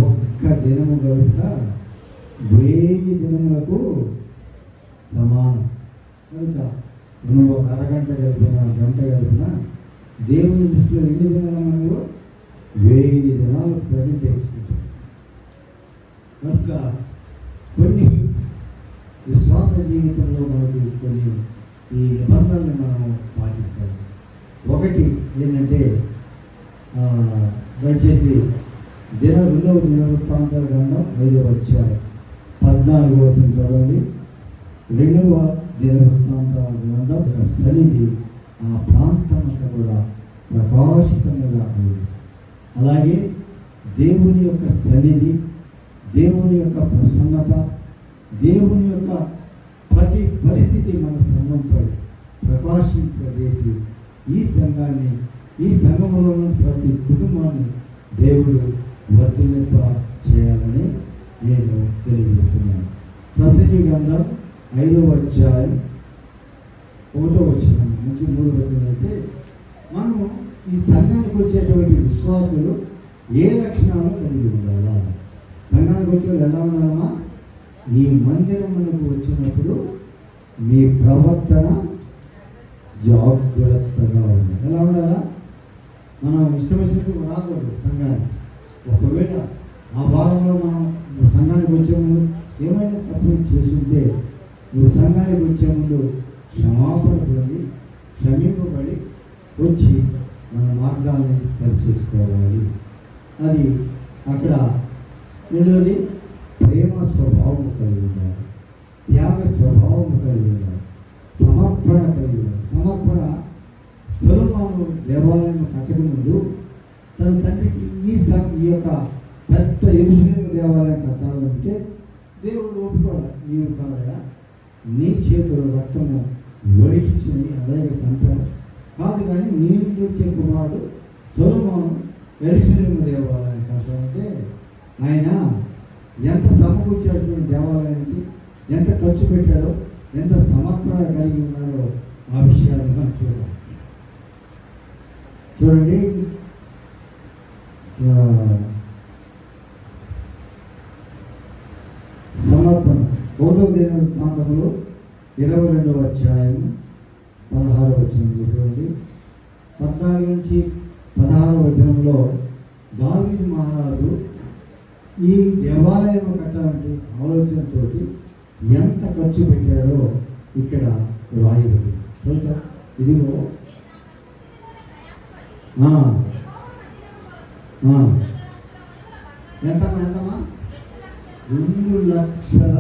ఒక్క దినము గడుపుతా 1000 దినములకు సమానం. కనుక నువ్వు ఒక అరగంట గడిపినా, గంట గడిపినా దేవుని దృష్టిలో ఎన్ని దినాలు మనకు 1000 దినాలు ప్రజెంట్ చేసుకుంటాం. కనుక కొన్ని విశ్వాస జీవితంలో మనకి కొన్ని ఈ నిబంధనలు మనం పాటించాలి. ఒకటి ఏంటంటే దయచేసి 2వ దినవృత్తాంతాల గ్రంథం 5వ అధ్యాయం 14వ వచనం చదవండి. 2వ దినవృత్తాంతాల గ్రంథం ఒక సన్నిధి ఆ ప్రాంతమంతా కూడా ప్రకాశితంగా ఉంది. అలాగే దేవుని యొక్క సన్నిధి, దేవుని యొక్క ప్రసన్నత, దేవుని యొక్క ప్రతి పరిస్థితి మన సంఘంపై ప్రకాశింపజేసి ఈ సంఘంలో ఉన్న ప్రతి కుటుంబాన్ని దేవుడు వర్ధిల్లింప చేయాలని నేను తెలియజేస్తున్నాను. ప్రసంగి గ్రంథం 5వ అధ్యాయం 1వ వచనం నుంచి 3వ వచనం అయితే మనము ఈ సంఘానికి వచ్చేటువంటి విశ్వాసులు ఏ లక్షణాలు కలిగి ఉండాలా? సంఘానికి వచ్చే వాళ్ళు ఎలా ఉండాలమ్మా? ఈ మందిరమునకు వచ్చినప్పుడు మీ ప్రవర్తన జాగ్రత్తగా ఉండాలి. ఎలా ఉండాలా? మనం ఇష్టం వచ్చినట్టు రాకూడదు సంఘానికి. ఒకవేళ ఆ వారంలో మనం సంఘానికి వచ్చే ముందు ఏమైనా తప్పులు చేస్తుంటే నువ్వు సంఘానికి వచ్చే ముందు క్షమాపణ పొంది క్షమింపబడి వచ్చి మన మార్గాన్ని సరి చేసుకోవాలి. అది అక్కడ రెండోది ప్రేమ స్వభావం కలిగి ఉండాలి, త్యాగ స్వభావం కలిగి ఉండాలి, సమర్పణ కలిగి ఉండాలి. సమర్పణ సొలొమోను దేవాలయం కట్టక ముందు తన తండ్రికి ఈ యొక్క పెద్ద యెరూషలేము దేవాలయం కట్టాలంటే దేవుడు ఒప్పుకోవాలి. నీవు కాదయా, నీ చేతులు రక్తము వరికించింది అలాగే చంపాడు కాదు, కానీ నీ నుండి వచ్చే కుమారుడు సొలొమోను యెరూషలేము దేవాలయం కట్టాలంటే ఆయన ఎంత సమకూర్చాడు దేవాలయానికి, ఎంత ఖర్చు పెట్టాడో, ఎంత సమర్పణ కలిగి ఉన్నాడో ఆ విషయాన్ని మనం చూడండి. సమర్పణ 1వ దినవృత్తాంతంలో 22వ అధ్యాయం 16వ వచనం చూడండి. 14 నుంచి 16వ వచనంలో దావీదు మహారాజు ఈ దేవాలయం కట్టాలంటే ఆలోచనతో ఎంత ఖర్చు పెట్టాడో ఇక్కడ రాయబడి. ఇదిగో ఎంతమా 2 లక్షల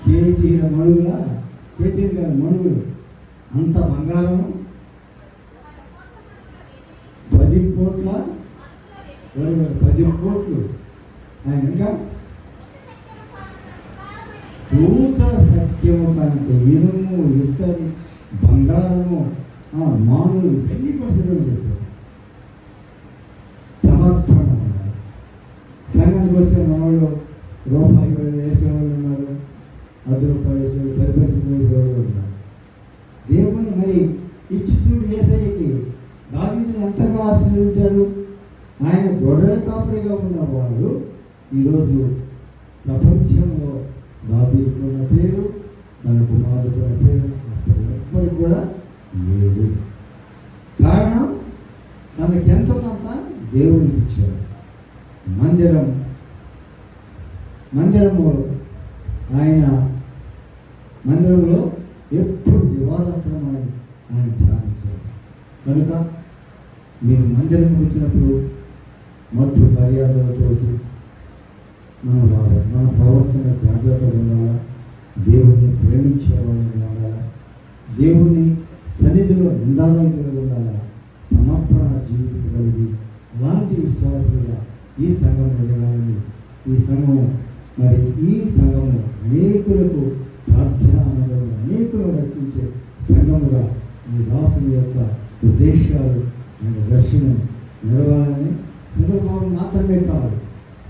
కేజీల మణుగులు అంత బంగారం, 10 కోట్లు ఆయన ఇంకా పూత సత్యము కంటే ఇనుము, ఇత్తడి, బంగారము, మానులు ఇవన్నీ కన్సిడర్ చేశారు. సమర్పణ ఉన్నారు. సంఘానికి వస్తే మనవాళ్ళు రూపాయి వేసేవాళ్ళు ఉన్నారు, 10 రూపాయలు వేసేవాళ్ళు, 10 పైసలు వేసేవాళ్ళు ఉన్నారు. దేవుని మరి ఇచ్చిస్తుడు యేసయ్యకి దావీదుని ఎంతగా ఆశీర్వదించాడు. ఆయన గొర్రెల కాపరిగా ఉన్నవాడు ఈరోజు ప్రపంచంలో దావీదుకున్న పేరు, తన కుమారుడుకున్న పేరు ఎవ్వరికి కూడా లేదు. కారణం తనకెంతో కొంత దేవునికి ఇచ్చాడు. మందిరము ఆయన మందిరంలో ఎప్పుడు దివారాత్రం ఆయన ధ్యానించారు. కనుక మీరు మందిరం వచ్చినప్పుడు మట్టు మర్యాదలతో మనం రావాలి. మన ప్రవర్తన జాగ్రత్తగా ఉండాలా, దేవుణ్ణి ప్రేమించే వాళ్ళని ఉండాలా, దేవుణ్ణి సన్నిధిలో నిందారహితులుగా ఉండాలా, సమర్పణ జీవితం కలిగి అలాంటి విశ్వాసులుగా ఈ సంఘం ఎదగాలని, ఈ సంఘము మరి ఈ సంఘము అనేకులకు ప్రార్థన అనుభవం, అనేకులు రక్షించే సంఘముగా ఈ దాసుని యొక్క ఉద్దేశాలు ఆయన దర్శనం నిలవాలని, సుందరబాబు మాత్రమే కాదు,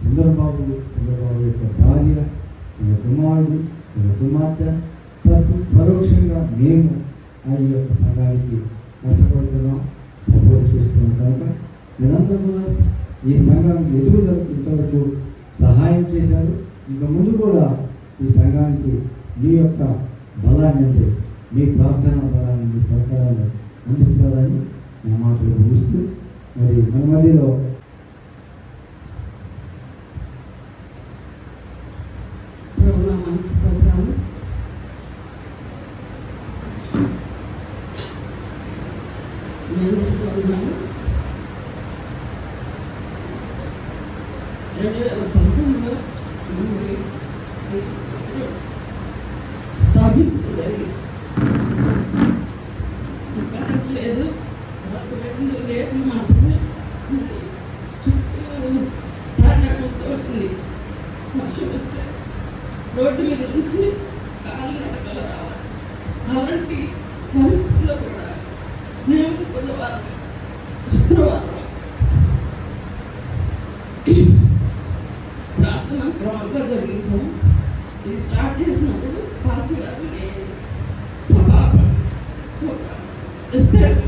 సుందరబాబు యొక్క భార్య, ఆయన కుమారుడు, ఆయన కుమార్తె, పరోక్షంగా మేము ఆ యొక్క సంఘానికి కష్టపడుతున్నాం, సపోర్ట్ చేస్తున్నాం. కనుక మీరందరూ కూడా ఈ సంఘానికి ఎదుగుదలకు ఇంతవరకు సహాయం చేశారు. ఇంకా ముందు కూడా ఈ సంఘానికి మీ యొక్క బలాన్ని, అంటే మీ ప్రార్థన బలాన్ని, మీ సహకారాన్ని అందిస్తారని నా మాటలు ముగిస్తూ, మరి మన మధ్యలో ప్రభునామానికి స్తోత్రాలు. నేను ఉన్నాను 2019లో స్థాపించలేదు. కరెంట్ లేదు, రెండు రేట్లు మాత్రమే చుట్టూ ప్రాణాలతో ఉంది. వర్షం వస్తే రోడ్డు మీద నుంచి కాళ్ళు నడకలు రావాలి. అలాంటి పరిస్థితుల్లో కూడా మేము బుధవారం, శుక్రవారం ప్రార్థన క్రమంగా జరిగించాము. ఇది స్టార్ట్ చేసినప్పుడు పాస్టర్ గారు, నేను, మా పాప ఇస్తారు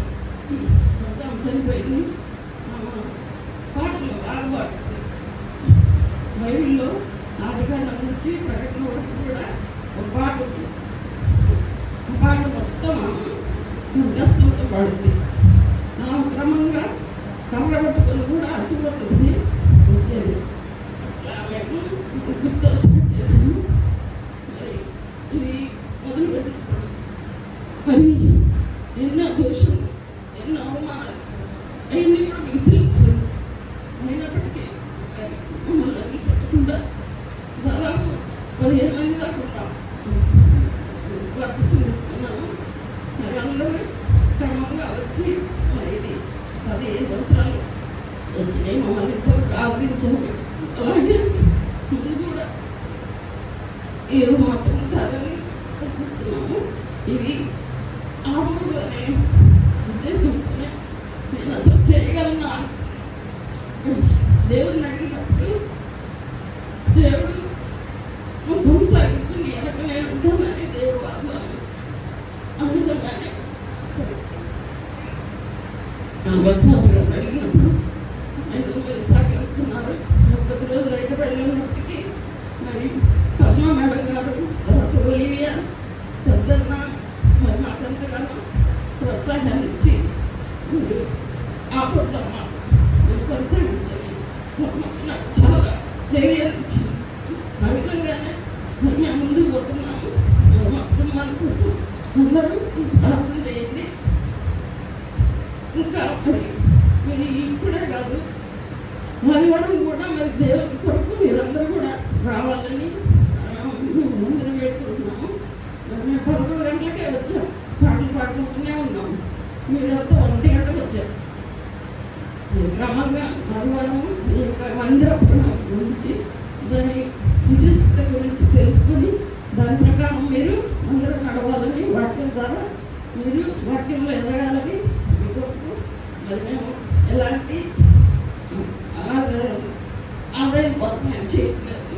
మొత్తం చనిపోయింది. పాటలు బాగా పాడుతుంది. బైబిల్లో ఆదికాండం నుంచి ప్రకటన వరకు కూడా ఒక పాట ఉంది. ఆ పాట మొత్తం కష్టంతో పాడుతుంది. క్రమంగా కమర పట్టుకొని కూడా అచ్చిపడుతుంది వచ్చేది. మేము గుర్తు స్టార్ట్ చేసాము. మరి ఇది మొదలుపెట్టినప్పుడు మరి ఎన్నో దోషులు, ఎన్నో అవమానాలు అవన్నీ కూడా మీకు తెలుసు. అయినప్పటికీ మమ్మల్ని అన్ని పెట్టకుండా దాదాపు 15 మంది దాకా ఉన్నాం. వర్తిస్తున్నాము. మరి అందరూ క్రమంగా వచ్చి మరి ఇది 15 సంవత్సరాలు వచ్చినాయి. మమ్మల్ని ఇంతవరకు ఆదరించాము. అలాగే ముందు కూడా ఏదో మాత్రం ఉంటారని ఆశిస్తున్నాము. ఇది ఆపదనే ఉద్దేశంతోనే నేను అసలు చేయగలనా దేవుడిని అడిగినప్పుడు, దేవుడు కొనసాగించి నీ వెనకనే ఉంటానని దేవుడు వాగ్దానం. ఆ విధంగానే అడిగినప్పుడు మీరు సహకరిస్తున్నారు. 30 రోజులు అయితే వెళ్ళినప్పటికీ మరి పద్మా మేడం గారు, తర్వాత ఒలివియా, పెద్దన్న మరి మాకెంతగానో ప్రోత్సాహాన్ని ఇచ్చి ఆపొద్దమ్మా కొనసాగించాలి, నాకు చాలా ధైర్యాన్ని ఇచ్చింది. ఆ విధంగానే మేము ముందుకు పోతున్నాము. మా కుటుంబాల కోసం అందరూ ప్రార్థన చేయండి. ఇంకా మరి ఇప్పుడే కాదు, మరి కూడా మరి దేవుని కొరకు మీరందరూ కూడా రావాలని ముందు పెట్టుకుంటున్నాము. మేము 11 గంటలకే వచ్చాం. పాటలు పాడుకుంటూనే ఉన్నాము. మీరంతా 1 గంటకు వచ్చారు. క్రమంగా మరువారం ఈ యొక్క మందిరం గురించి, దాని విశిష్టత గురించి తెలుసుకొని దాని ప్రకారం మీరు అందరూ నడవాలని, వాక్యం ద్వారా మీరు వాక్యంలో ఎదగాలని మీకు మరి మేము ఎలాంటి ఆదాయం కొరకు మేము చేయట్లేదు.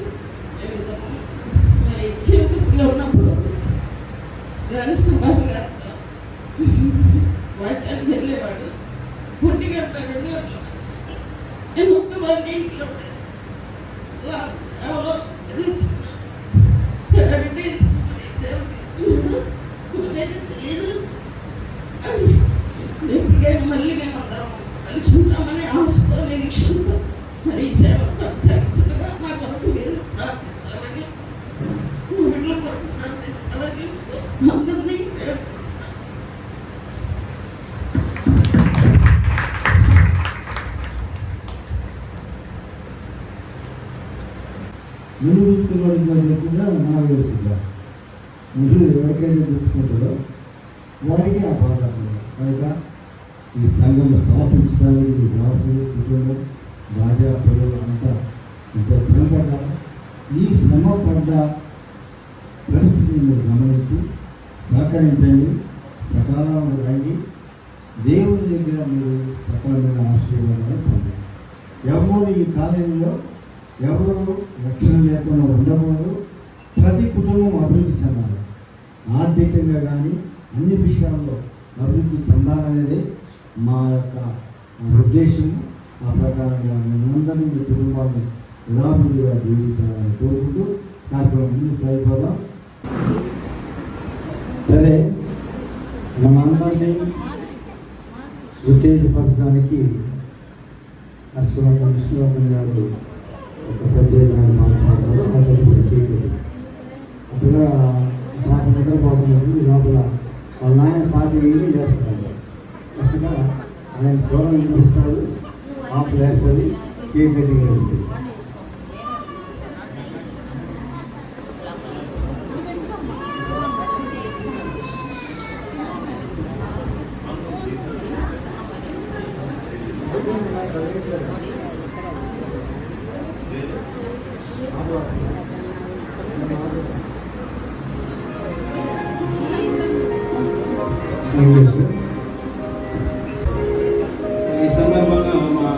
మరి చీకటిలో ఉన్నప్పుడు రాజకృష్ణ భాష గారితో వాక్యానికి వెళ్ళేవాడు. 1 గంట 2 గంటలు నేను ఒక్కదాన్ని ఇంట్లో ఎవరో తెలియదు. మళ్ళీ మేము అందరం కలుసుకుంటామని ఆశతో, నిరీక్షణతో మరి ఈ సేవ కొనసాగించగా మా కొరకు మీరు ప్రార్థించాలని, వీళ్ళ కొరకు ప్రార్థించాలని అందరినీ ముందు చూసుకున్నవాడికి తెలిసిందా, నాకు తెలిసిందా? ముందు ఎవరికైతే తెలుసుకుంటారో వారికి ఆ బాధ ఉంది. కనుక ఈ సంఘం స్థాపించడానికి మీ దాసులు కుటుంబం భార్య పిల్లలు అంతా ఎంతో శ్రమపడ్డ ఈ శ్రమ పడ్డ పరిస్థితిని మీరు గమనించి సహకరించండి, సకాలంలో రండి. దేవుని దగ్గర మీరు సకలమైన ఆశీర్వాదాలు పొందండి. ఎవరు ఈ కాలేజీలో ఎవరు రక్షణ లేకుండా ఉండకూడదు. ప్రతి కుటుంబం అభివృద్ధి చెందాలి. ఆర్థికంగా కానీ అన్ని విషయాల్లో అభివృద్ధి చెందాలనేది మా యొక్క ఉద్దేశం. ఆ ప్రకారంగా మనందరినీ మీ కుటుంబాన్ని యథాభివృద్ధిగా జీవించాలని కోరుకుంటూ కార్యక్రమం ముందు సాగిపోదాం. సరే, మనందరినీ ఉత్తేజపరచడానికి హర్షవర్ధన్ విష్ణువర్ధన్ గారు ఒక ప్రత్యేకమైన మాట్లాడతారు. అప్పుడు పాప నిద్రపోతున్నప్పుడు లోపల వాళ్ళ నాయన పార్టీ ఏమీ చేస్తున్నారు. అక్కడ ఆయన స్వరం వినిపిస్తాడు, ఆపు వేస్తుంది, కేక్ కటింగ్ వెళ్తుంది. ఈ సందర్భంగా మా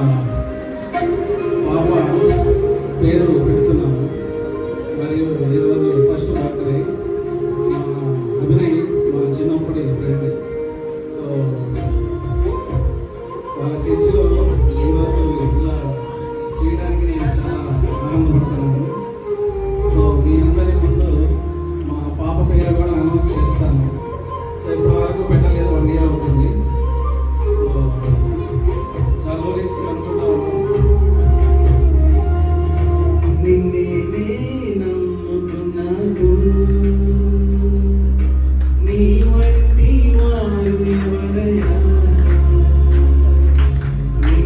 పాప పేరు పెడుతున్నాము. మరియు ఈరోజు ఫస్ట్ బర్త్డే. మా అభినయ్ మా చిన్నప్పటి ఫ్రెండ్. సో వాళ్ళ చర్చిలో ఈరోజు ఇలా చేయడానికి నేను చాలా ఆనందపడుతున్నాను. సో మీ అందరి ముందు మా పాప పేరు కూడా అనౌన్స్ చేస్తాను. ఇప్పటి వరకు పెట్టలేదు, 1 year అవుతుంది. సో చాలా గురించి అనుకుంటా ఉన్నాం. నిన్నే నమ్ముకున్నాను, నీ వంటి వారు ఎవరయ్యా, నీ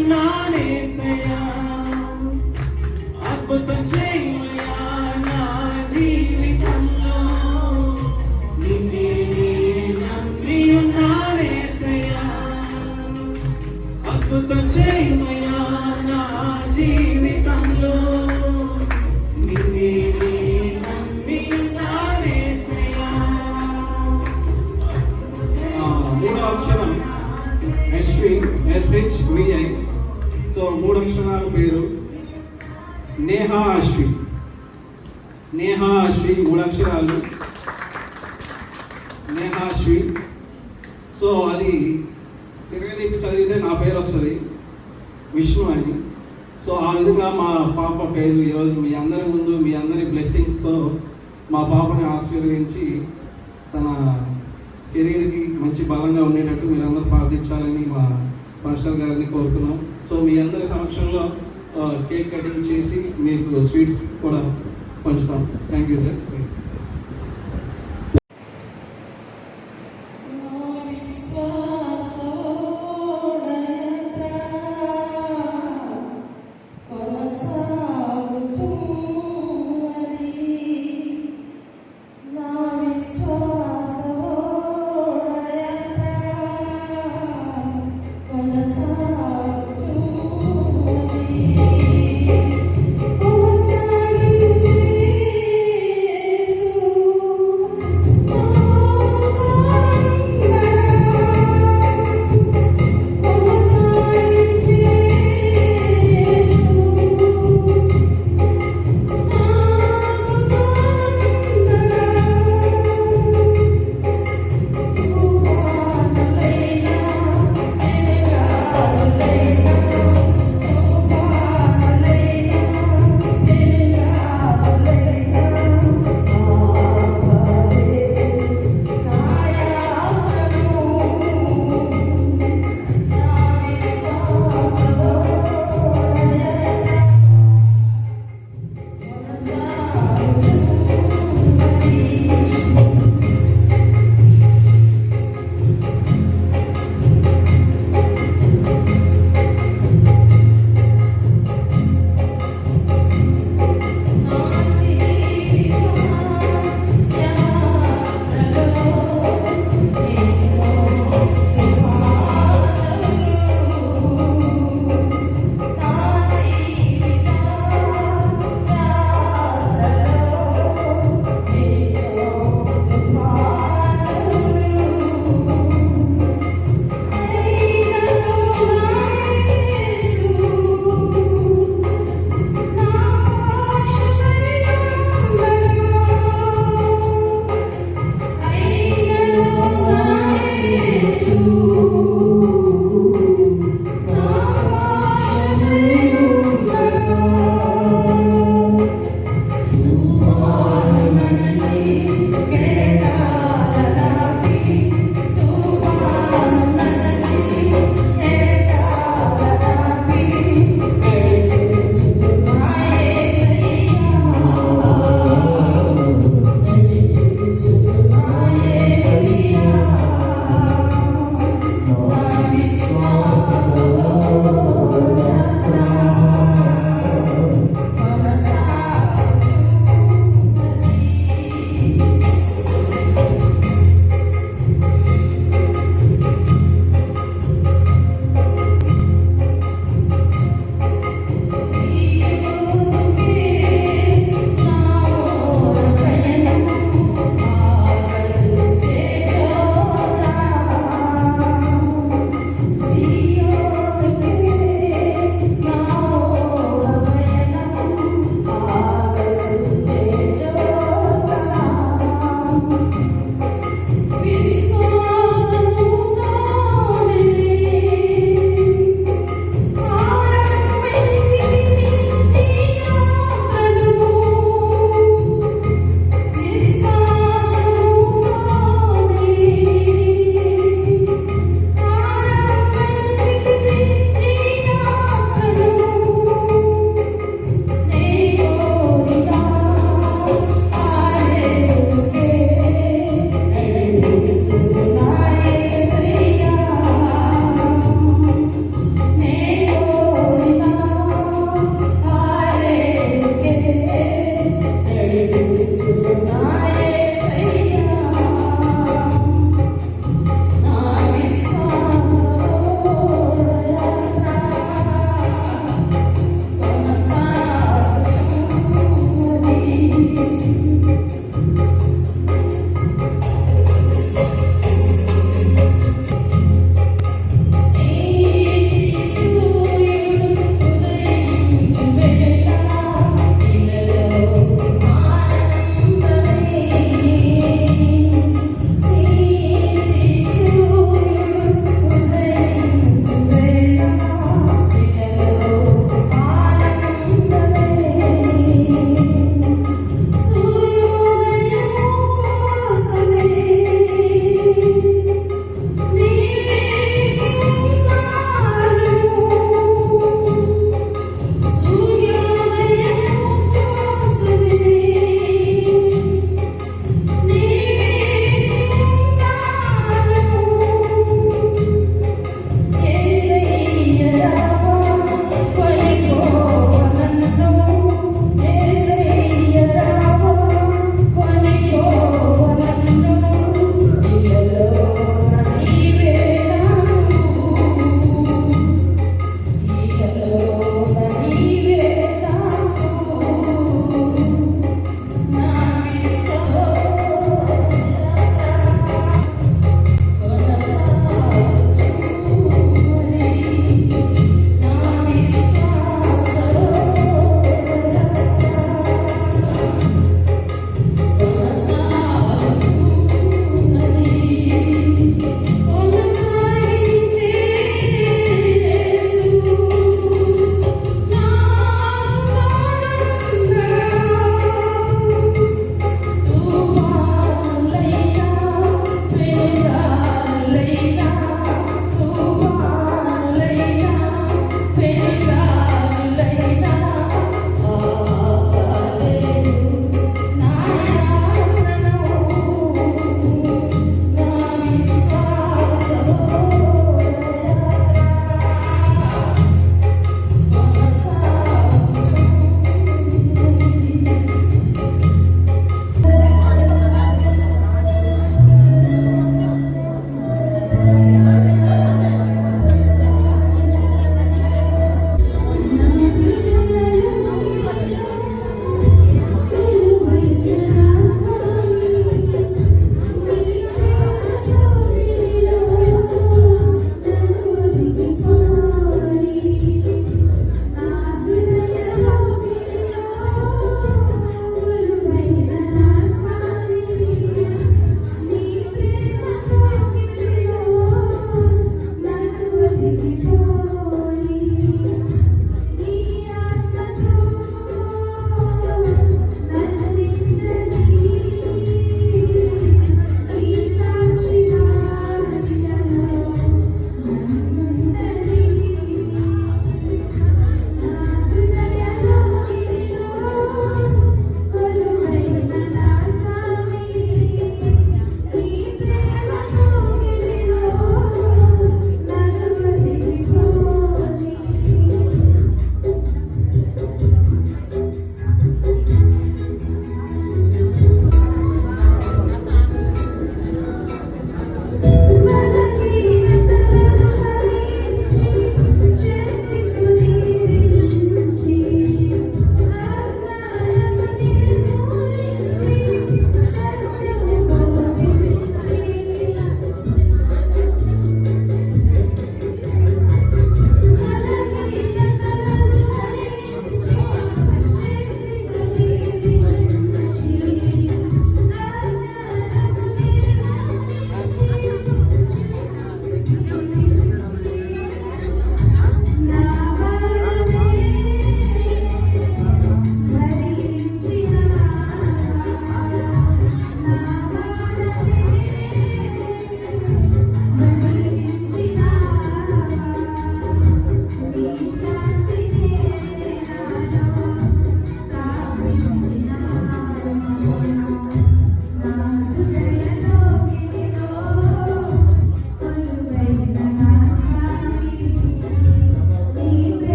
ఉన్నానేసయ్యా అద్భుతం చేయమయ్యా నా జీవితంలో నిన్నే నమ్మి ఉన్నానేసయ్యా అద్భుతం చేయమయ్యా నా జీవితంలో నిన్నే నమ్మి ఉన్నానేసయ్యా. మూడో అక్షరం SHVI. సో 3 అక్షరాల పేరు నేహా అశ్వి. 3 అక్షరాలు నేహా అశ్వి. సో అది తిరగదీపి చదివితే నా పేరు వస్తుంది, విష్ణు అని. సో ఆ విధంగా మా పాప పేరు ఈరోజు మీ అందరి ముందు మీ అందరి బ్లెస్సింగ్స్తో మా పాపని ఆశీర్వదించి తన కెరీర్కి మంచి బలంగా ఉండేటట్టు మీరందరూ ప్రార్థించాలని మా పాస్టర్ గారిని కోరుతున్నాం. సో మీ అందరి సమక్షంలో కేక్ కటింగ్ చేసి మీకు స్వీట్స్ కూడా పంచుతాం. Thank you sir.